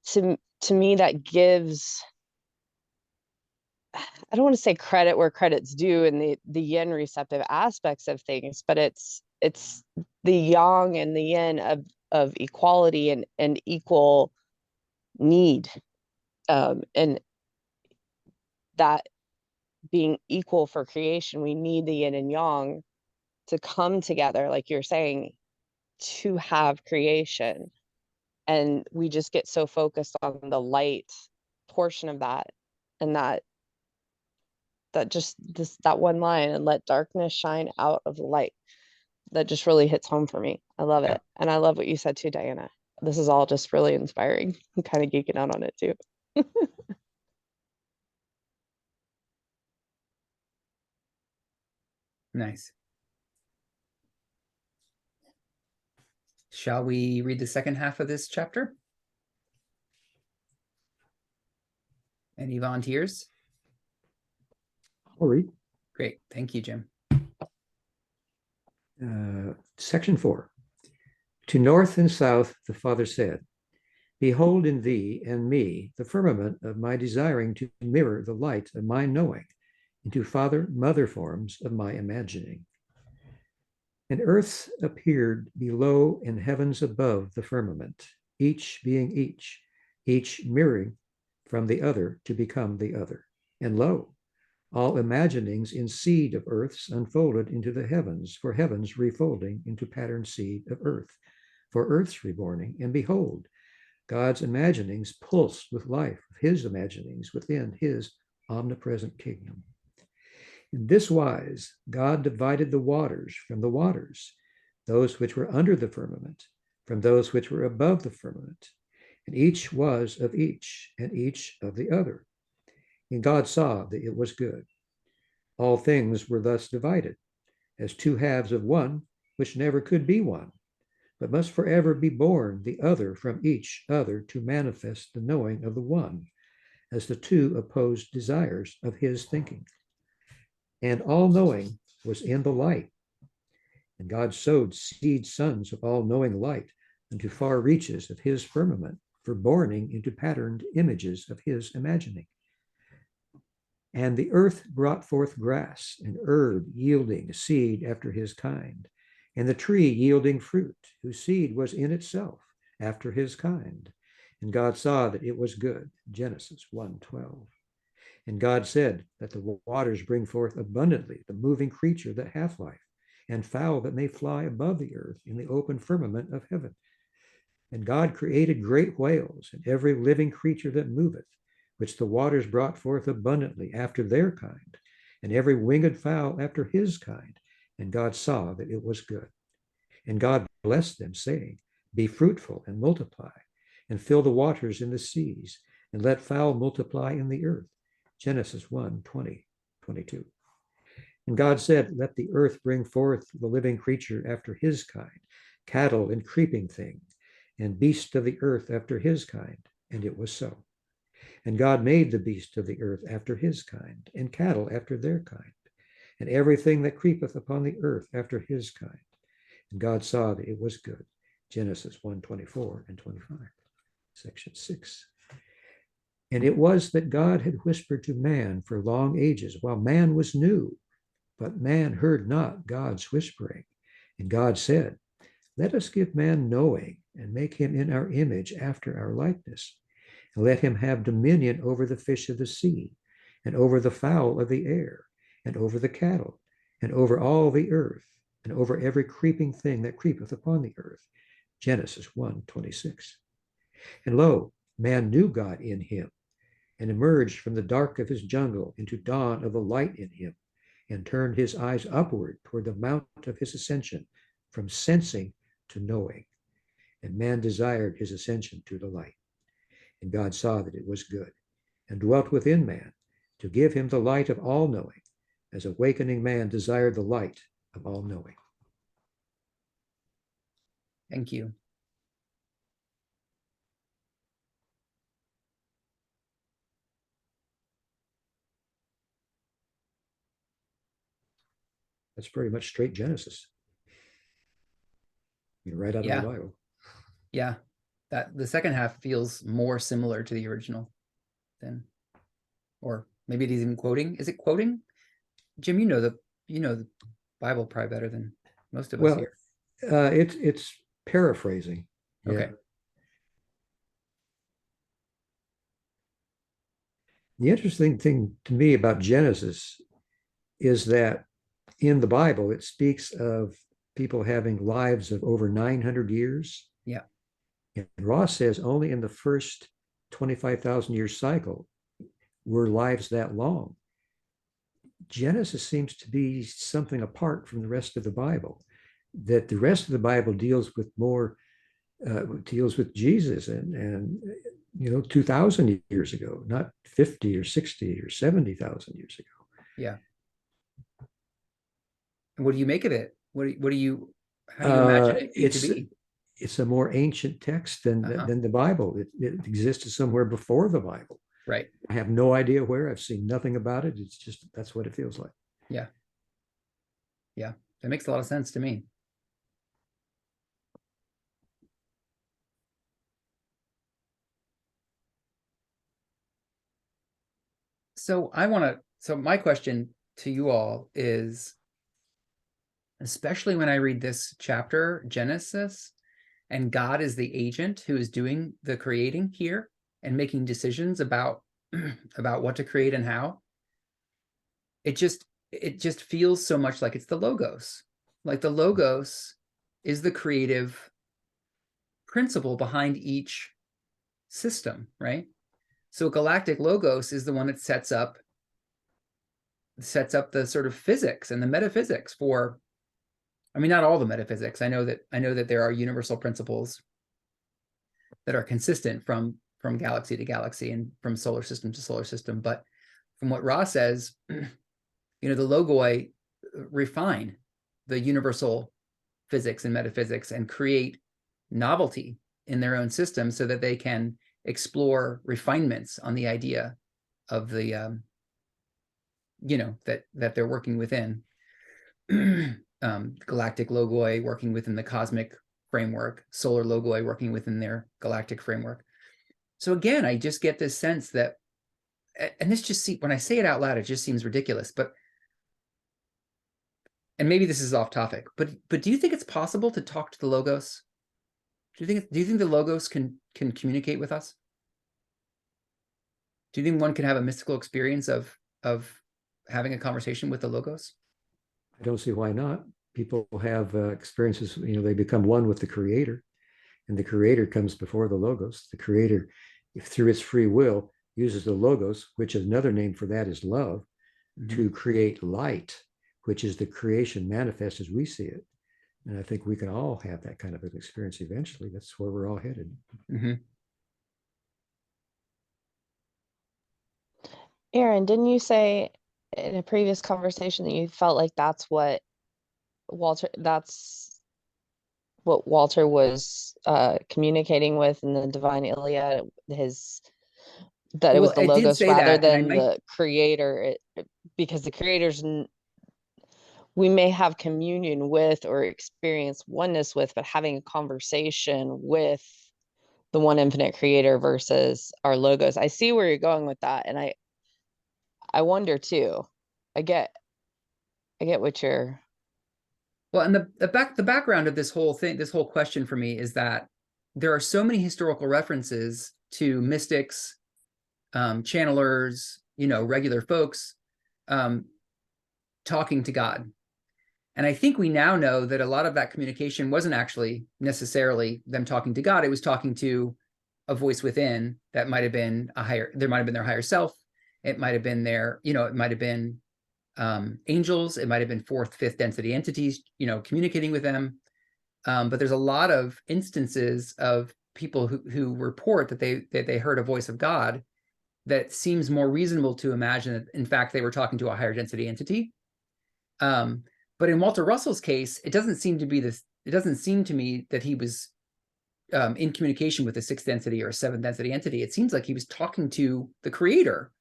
to me that gives, I don't want to say credit where credit's due in the yin receptive aspects of things, but it's the yang and the yin of equality and equal need, and that being equal for creation, we need the yin and yang to come together, like you're saying, to have creation. And we just get so focused on the light portion of that, and that just that one line, and let darkness shine out of the light, that just really hits home for me. I love Yeah. it. And I love what you said too, Diana. This is all just really inspiring. I'm kind of geeking out on it too. Nice. Shall we read the second half of this chapter? Any volunteers? I'll read. Great. Thank you, Jim. Section 4. To north and south the Father said, behold in thee and me the firmament of my desiring to mirror the light of my knowing into father mother forms of my imagining. And earths appeared below and heavens above the firmament, each being each mirroring from the other to become the other. And lo, all imaginings in seed of earths unfolded into the heavens, for heavens refolding into patterned seed of earth, for earth's reborning. And behold, God's imaginings pulsed with life of his imaginings within his omnipresent kingdom. In this wise, God divided the waters from the waters, those which were under the firmament from those which were above the firmament. And each was of each, and each of the other. And God saw that it was good. All things were thus divided, as two halves of one, which never could be one, but must forever be born the other from each other to manifest the knowing of the one, as the two opposed desires of his thinking. And all knowing was in the light. And God sowed seed sons of all knowing light unto far reaches of his firmament, for borning into patterned images of his imagining. And the earth brought forth grass, and herb yielding seed after his kind, and the tree yielding fruit, whose seed was in itself after his kind. And God saw that it was good. Genesis 1:12. And God said, that the waters bring forth abundantly the moving creature that hath life, and fowl that may fly above the earth in the open firmament of heaven. And God created great whales, and every living creature that moveth, which the waters brought forth abundantly after their kind, and every winged fowl after his kind. And God saw that it was good. And God blessed them, saying, be fruitful and multiply, and fill the waters in the seas, and let fowl multiply in the earth. Genesis 1:20, 22. And God said, let the earth bring forth the living creature after his kind, cattle and creeping thing, and beasts of the earth after his kind. And it was so. And God made the beasts of the earth after his kind, and cattle after their kind, and everything that creepeth upon the earth after his kind. And God saw that it was good. Genesis 1:24 and 25. Section 6. And it was that God had whispered to man for long ages, while man was new, but man heard not God's whispering. And God said, let us give man knowing, and make him in our image after our likeness. And let him have dominion over the fish of the sea, and over the fowl of the air, and over the cattle, and over all the earth, and over every creeping thing that creepeth upon the earth. Genesis 1:26. And lo, man knew God in him, and emerged from the dark of his jungle into dawn of the light in him, and turned his eyes upward toward the mount of his ascension, from sensing to knowing. And man desired his ascension to the light. And God saw that it was good, and dwelt within man, to give him the light of all knowing, as awakening man desired the light of all knowing. Thank you. That's pretty much straight Genesis. Right out of the Bible. Yeah. That the second half feels more similar to the original than, or maybe it is even quoting. Is it quoting? Jim, you know the Bible probably better than most of us Well, here. it's paraphrasing. Yeah. Okay. The interesting thing to me about Genesis is that in the Bible, it speaks of people having lives of over 900 years. Yeah. And Ross says only in the first 25,000 year cycle were lives that long. Genesis seems to be something apart from the rest of the Bible, that the rest of the Bible deals with more, deals with Jesus and 2,000 years ago, not 50 or 60 or 70,000 years ago. Yeah. And what do you make of it? How do you imagine it to be? It's a more ancient text than the Bible. It existed somewhere before the Bible. Right. I have no idea where. I've seen nothing about it. It's just, that's what it feels like. Yeah. Yeah. That makes a lot of sense to me. So my question to you all is, especially when I read this chapter, Genesis, and God is the agent who is doing the creating here and making decisions about what to create and how, it just feels so much like it's the Logos. Like the Logos is the creative principle behind each system, right? So galactic Logos is the one that sets up the sort of physics and the metaphysics for, I mean, not all the metaphysics. I know that there are universal principles that are consistent from galaxy to galaxy and from solar system to solar system. But from what Ra says, the Logoi refine the universal physics and metaphysics and create novelty in their own system so that they can explore refinements on the idea of the that they're working within. Galactic Logoi working within the cosmic framework, solar Logoi working within their galactic framework. So again, I just get this sense that, and this just when I say it out loud, it just seems ridiculous, and maybe this is off topic, but do you think it's possible to talk to the Logos? Do you think the Logos can communicate with us? Do you think one can have a mystical experience of having a conversation with the Logos? I don't see why not. People have experiences, they become one with the Creator, and the Creator comes before the Logos. The Creator, through its free will, uses the Logos, which is another name for that is love, to create light, which is the creation manifest as we see it. And I think we can all have that kind of an experience eventually. That's where we're all headed. Aaron, didn't you say in a previous conversation that you felt like that's what Walter was communicating with in the Divine Iliad, that it was the It did Logos say rather that, and than the Creator, because the Creator's we may have communion with or experience oneness with, but having a conversation with the one infinite Creator versus our Logos. I see where you're going with that, and I wonder too. I get what you're. Well, and the background of this whole thing, this whole question for me is that there are so many historical references to mystics, channelers, regular folks, talking to God. And I think we now know that a lot of that communication wasn't actually necessarily them talking to God. It was talking to a voice within that might have been there might have been their higher self. It might have been it might have been angels. It might have been fourth, fifth density entities, communicating with them. But there's a lot of instances of people who report that they heard a voice of God that seems more reasonable to imagine that, in fact, they were talking to a higher density entity. But in Walter Russell's case, it doesn't seem to be this. It doesn't seem to me that he was in communication with a sixth density or a seventh density entity. It seems like he was talking to the Creator.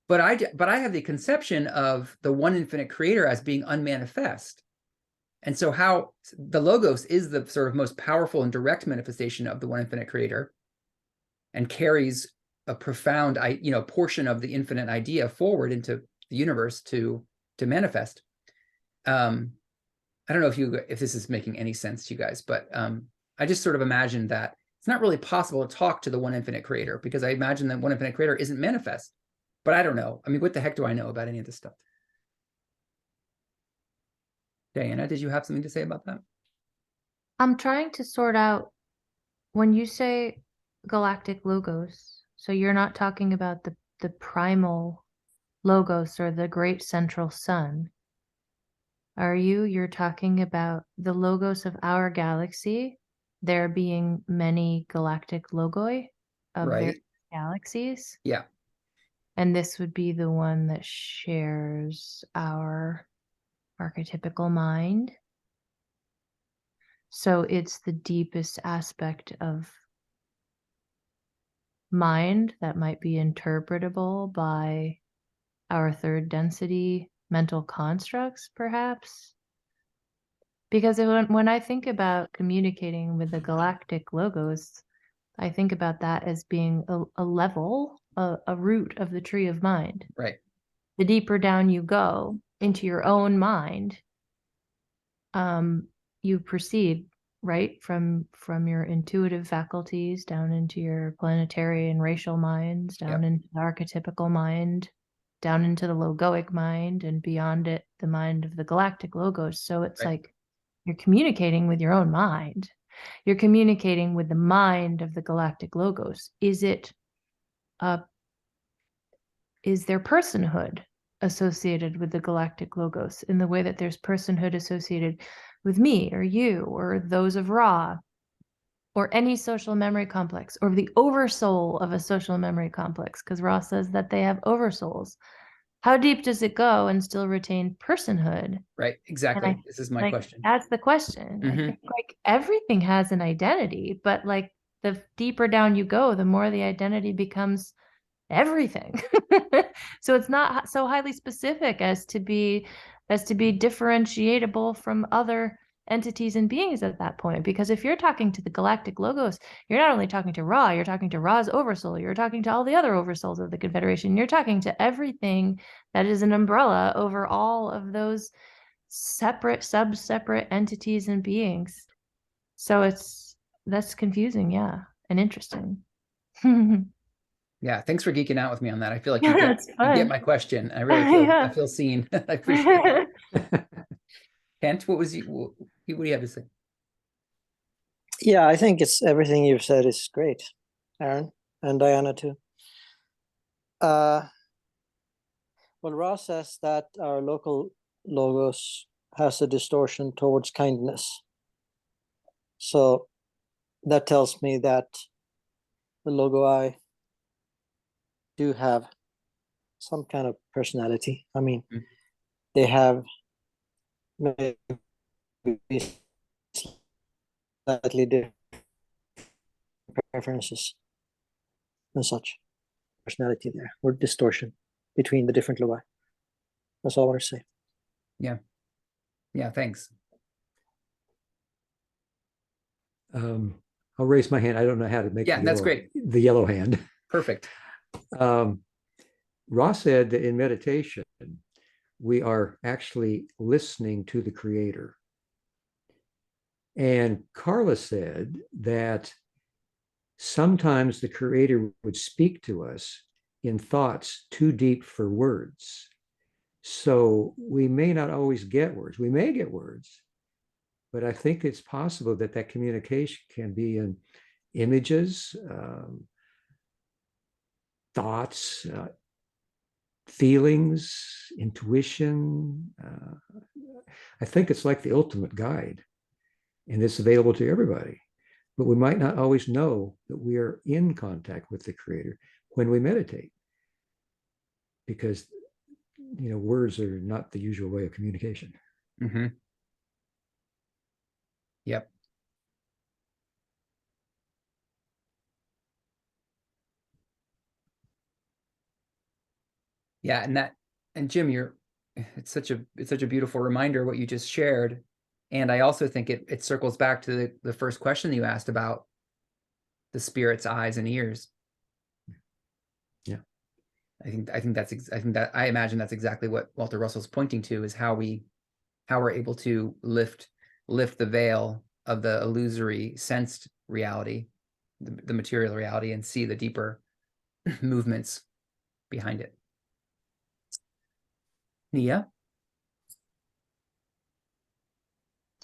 But I have the conception of the one infinite Creator as being unmanifest. And so how the Logos is the sort of most powerful and direct manifestation of the one infinite Creator and carries a profound, portion of the infinite idea forward into the universe to manifest. I don't know if this is making any sense to you guys, but I just sort of imagine that it's not really possible to talk to the one infinite Creator, because I imagine that one infinite Creator isn't manifest. But I don't know. I mean, what the heck do I know about any of this stuff? Diana, did you have something to say about that? I'm trying to sort out when you say galactic logos, so you're not talking about the primal logos or the great central sun. Are you? You're talking about the logos of our galaxy, there being many galactic logoi of their Right. galaxies. Yeah. And this would be the one that shares our archetypical mind. So it's the deepest aspect of mind that might be interpretable by our third density mental constructs, perhaps. Because when I think about communicating with the galactic logos, I think about that as being a level, a root of the tree of mind. Right. The deeper down you go into your own mind, you proceed right from your intuitive faculties down into your planetary and racial minds, down Yep. into the archetypical mind, down into the logoic mind, and beyond it, the mind of the galactic logos. So it's Right. like you're communicating with your own mind. You're communicating with the mind of the galactic logos. Is there personhood associated with the galactic logos in the way that there's personhood associated with me or you or those of Ra or any social memory complex or the oversoul of a social memory complex? Because Ra says that they have oversouls. How deep does it go and still retain personhood? Right. Exactly. This is my question. That's the question. I think like everything has an identity, but like the deeper down you go, the more the identity becomes everything. So it's not so highly specific as to be differentiable from other entities and beings at that point. Because if you're talking to the galactic logos, you're not only talking to Ra, you're talking to Ra's oversoul, you're talking to all the other oversouls of the Confederation, you're talking to everything that is an umbrella over all of those separate, sub-separate entities and beings. So that's confusing, yeah, and interesting. Yeah. Thanks for geeking out with me on that. I feel like Yeah, you that's get fun. my question. I really feel I Yeah. feel seen. I appreciate it. Kent, what do you have to say? Yeah, I think it's everything you've said is great, Aaron, and Diana too. Well, Ross says that our local logos has a distortion towards kindness. So that tells me that the logo I do have some kind of personality. I mean, they have maybe slightly different preferences and such. Personality there, or distortion between the different logi. That's all I want to say. Yeah. Yeah. Thanks. I'll raise my hand. I don't know how to make Yeah, that's great. the yellow hand. Perfect. Ross said that in meditation, we are actually listening to the creator. And Carla said that sometimes the creator would speak to us in thoughts too deep for words. So we may not always get words. We may get words, but I think it's possible that that communication can be in images, thoughts, feelings, intuition. I think it's like the ultimate guide, and it's available to everybody. But we might not always know that we are in contact with the creator when we meditate, because words are not the usual way of communication. Yep. Yeah, and Jim, it's such a beautiful reminder what you just shared. And I also think it circles back to the first question you asked about the spirit's eyes and ears. Yeah. I imagine that's exactly what Walter Russell's pointing to, is how we're able to lift the veil of the illusory sensed reality, the material reality, and see the deeper movements behind it. Nia?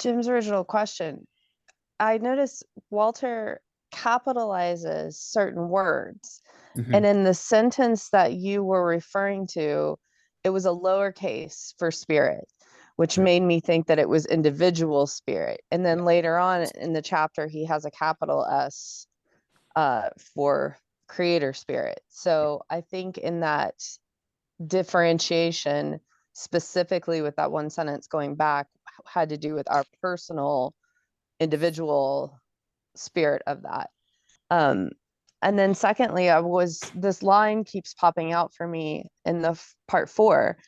Jim's original question, I noticed Walter capitalizes certain words. Mhm. And in the sentence that you were referring to, it was a lowercase for spirit, which Sure. made me think that it was individual spirit. And then later on in the chapter, he has a capital S for creator spirit. So I think in that differentiation, specifically with that one sentence going back, had to do with our personal individual spirit of that. And then secondly, this line keeps popping out for me in the part 4,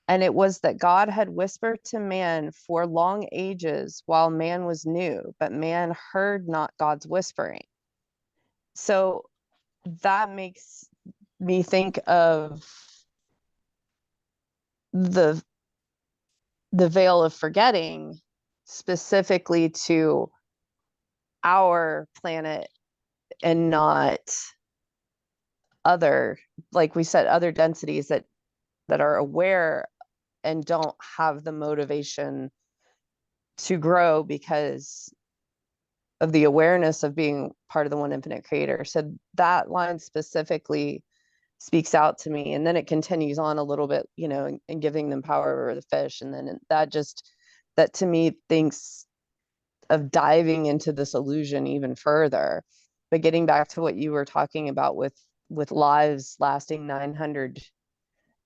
and it was that God had whispered to man for long ages while man was new, but man heard not God's whispering. So that makes me think of the veil of forgetting, specifically to our planet and not other, like we said, other densities that are aware and don't have the motivation to grow because of the awareness of being part of the one infinite creator. So that line specifically speaks out to me. And then it continues on a little bit, you know, and giving them power over the fish. And then that to me thinks of diving into this illusion even further. But getting back to what you were talking about with lives lasting 900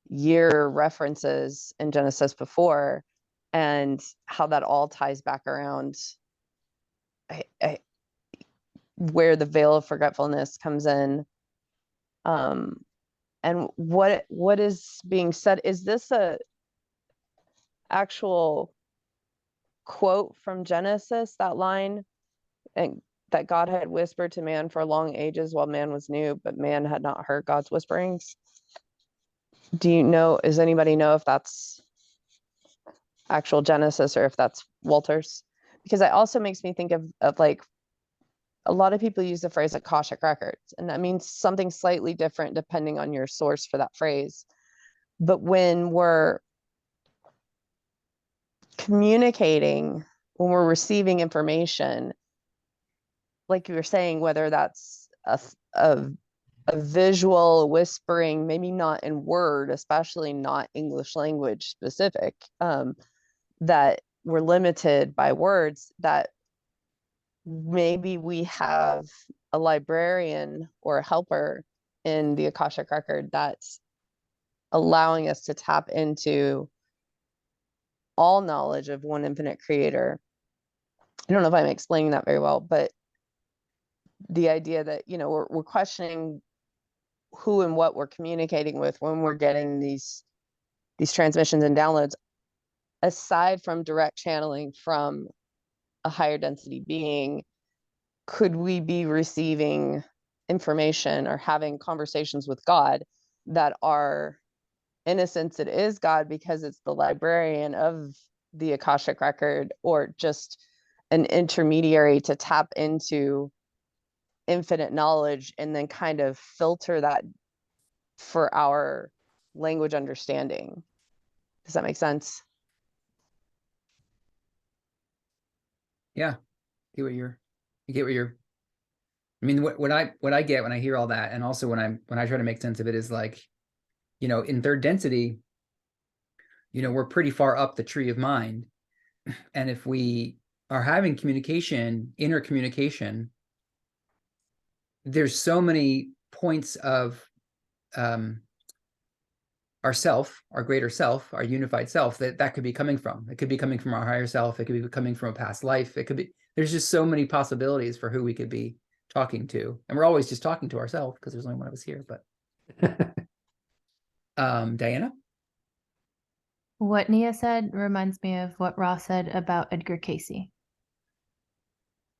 year references in Genesis before, and how that all ties back around, where the veil of forgetfulness comes in. And what is being said, is this a actual quote from Genesis, that line, and that God had whispered to man for long ages while man was new, but man had not heard God's whisperings? Do you know, does anybody know if that's actual Genesis or if that's Walter's? Because it also makes me think of like, a lot of people use the phrase Akashic records, and that means something slightly different depending on your source for that phrase. But when we're communicating, when we're receiving information, like you were saying, whether that's a visual whispering, maybe not in word, especially not English language specific, that we're limited by words, that maybe we have a librarian or a helper in the Akashic record that's allowing us to tap into all knowledge of one infinite creator. I don't know if I'm explaining that very well, but the idea that, you know, we're questioning who and what we're communicating with when we're getting these transmissions and downloads, aside from direct channeling from a higher density being, could we be receiving information or having conversations with God that are, in a sense, it is God because it's the librarian of the Akashic record, or just an intermediary to tap into infinite knowledge and then kind of filter that for our language understanding? Does that make sense? Yeah. You get what you're, I mean, what I get when I hear all that, and also when I try to make sense of it, is like, you know, in third density, you know, we're pretty far up the tree of mind. And if we are having communication, inner communication, there's so many points of our self, our greater self, our unified self, that could be coming from. It could be coming from our higher self. It could be coming from a past life. It could be, there's just so many possibilities for who we could be talking to. And we're always just talking to ourselves because there's only one of us here. But Diana? What Nia said reminds me of what Ross said about Edgar Casey,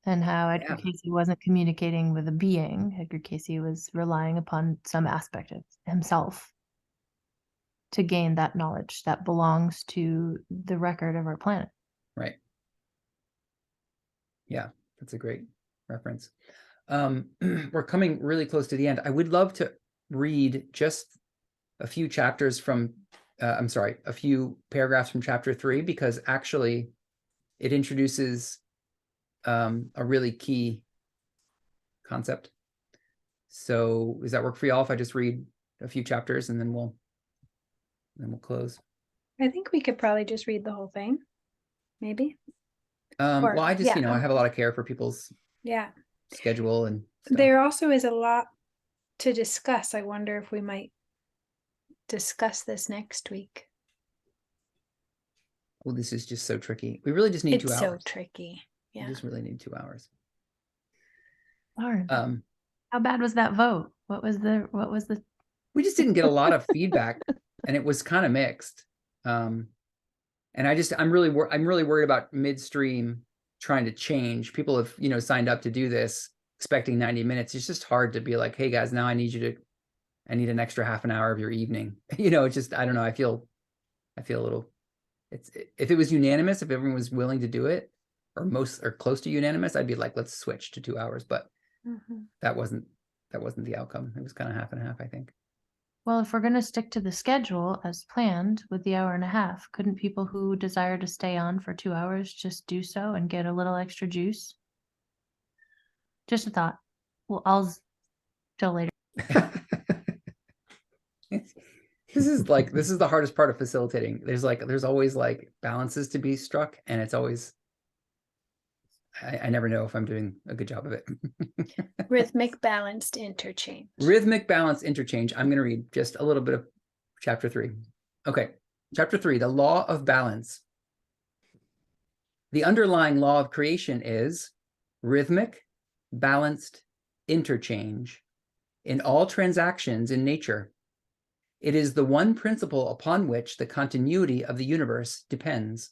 and how Edgar Casey wasn't communicating with a being. Edgar Casey was relying upon some aspect of himself to gain that knowledge that belongs to the record of our planet. Right. Yeah, that's a great reference. We're coming really close to the end. I would love to read just a few chapters from, a few paragraphs from chapter 3, because actually it introduces a really key concept. So does that work for y'all if I just read a few chapters and then we'll close? I think we could probably just read the whole thing, maybe. Well, I just, yeah. I have a lot of care for people's Yeah. schedule and stuff. There also is a lot to discuss. I wonder if we might discuss this next week. Well, this is just so tricky. We really just need 2 It's hours. so tricky. We Yeah. just really need 2 hours. Darn. Um, How bad was that vote? What was the we just didn't get a lot of feedback, and it was kind of mixed. And I'm really worried about midstream trying to change. People have, signed up to do this expecting 90 minutes. It's just hard to be like, hey guys, now I need an extra half an hour of your evening. It's just, I don't know. I feel a little, if it was unanimous, if everyone was willing to do it or close to unanimous, I'd be like, let's switch to 2 hours. But that wasn't the outcome. It was kind of half and half, I think. Well, if we're going to stick to the schedule as planned with the hour and a half, couldn't people who desire to stay on for 2 hours just do so and get a little extra juice? Just a thought. Well, I'll till later. This is the hardest part of facilitating. There's always balances to be struck, and it's always, I never know if I'm doing a good job of it. Rhythmic balanced interchange. Rhythmic balanced interchange. I'm going to read just a little bit of chapter 3. Okay. Chapter 3, the law of balance. The underlying law of creation is rhythmic, balanced interchange in all transactions in nature. It is the one principle upon which the continuity of the universe depends.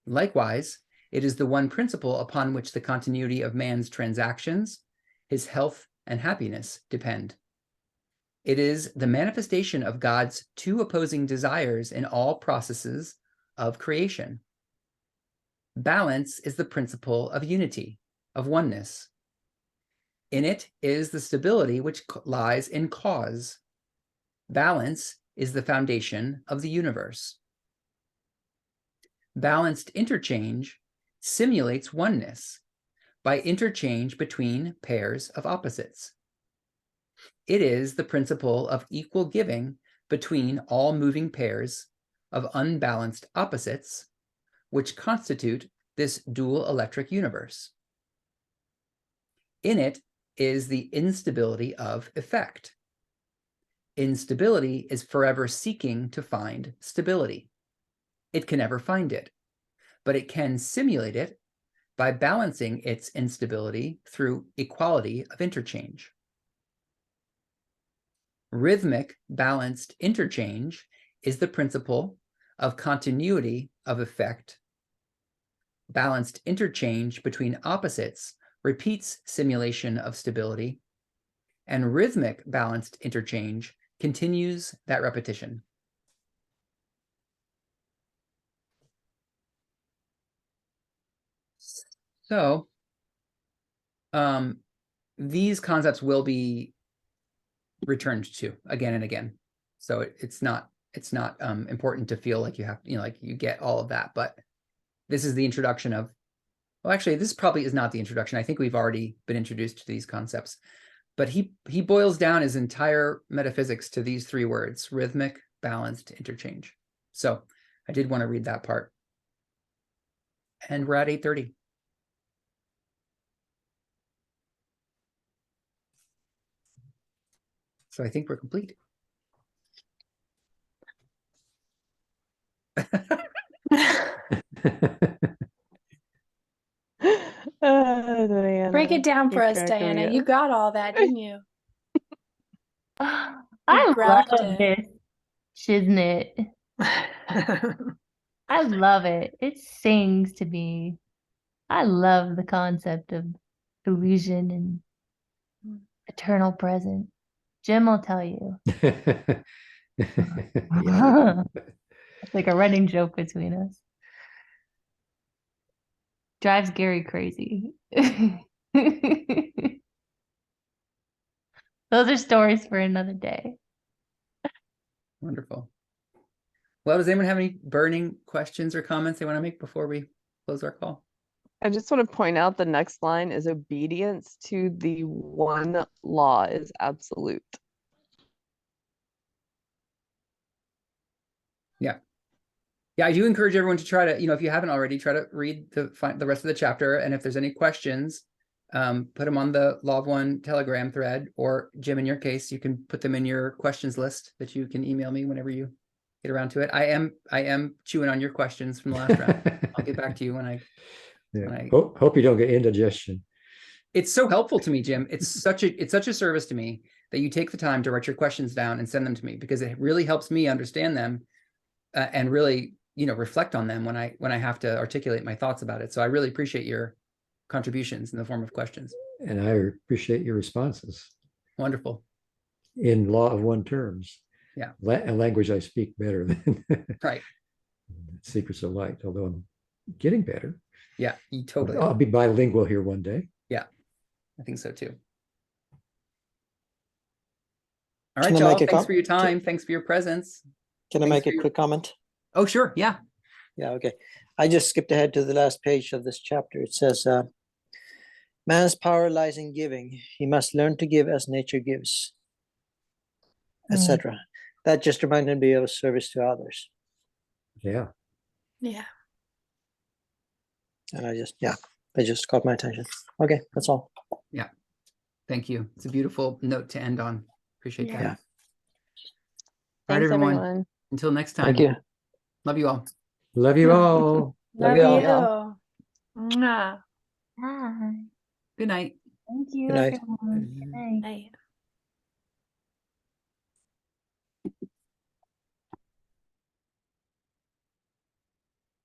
Likewise, it is the one principle upon which the continuity of man's transactions, his health and happiness depend. It is the manifestation of God's two opposing desires in all processes of creation. Balance is the principle of unity, of oneness. In it is the stability which lies in cause. Balance is the foundation of the universe. Balanced interchange simulates oneness by interchange between pairs of opposites. It is the principle of equal giving between all moving pairs of unbalanced opposites, which constitute this dual electric universe. In it is the instability of effect. Instability is forever seeking to find stability. It can never find it, but it can simulate it by balancing its instability through equality of interchange. Rhythmic balanced interchange is the principle of continuity of effect. Balanced interchange between opposites repeats simulation of stability, and rhythmic balanced interchange continues that repetition. So, these concepts will be returned to again and again. So it's not important to feel like you have, like you get all of that, but this is the introduction of, well, actually, this probably is not the introduction. I think we've already been introduced to these concepts, but he boils down his entire metaphysics to these 3 words: rhythmic, balanced, interchange. So I did want to read that part. And we're at 8:30. So I think we're complete. Break it down for You're us, cracking me Diana. up. You got all that, didn't you? I grabbed love it. this, shiznit. I love it. It sings to me. I love the concept of illusion and eternal present. Jim will tell you. Yeah. It's like a running joke between us. Drives Gary crazy. Those are stories for another day. Wonderful. Well, does anyone have any burning questions or comments they want to make before we close our call? I just want to point out the next line is obedience to the one law is absolute. Yeah, I do encourage everyone to try to, if you haven't already, try to read the rest of the chapter. And if there's any questions, put them on the Law of One Telegram thread, or Jim, in your case, you can put them in your questions list that you can email me whenever you get around to it. I am chewing on your questions from the last round. I'll get back to you when I. Hope you don't get indigestion. It's so helpful to me, Jim. It's such a service to me that you take the time to write your questions down and send them to me, because it really helps me understand them and really, reflect on them when I have to articulate my thoughts about it. So I really appreciate your contributions in the form of questions. And I appreciate your responses. Wonderful. In Law of One terms. Yeah. A language I speak better than right. Secrets of Light, although I'm getting better. Yeah, you totally. I'll be bilingual here one day. Yeah, I think so too. All right, y'all. Thanks for your time. Thanks for your presence. Can I make a quick comment? Oh, sure. Yeah. Yeah, okay. I just skipped ahead to the last page of this chapter. It says, man's power lies in giving. He must learn to give as nature gives, etc. That just reminded me of service to others. Yeah. Yeah. And they just caught my attention. Okay, that's all. Yeah. Thank you. It's a beautiful note to end on. Appreciate that. Yeah. All right, Thanks, everyone. Until next time. Thank you. Love you all. Love you all. Love you you. all. Mwah. Bye. Good night. Thank you, Good night. everyone. Good night. Night.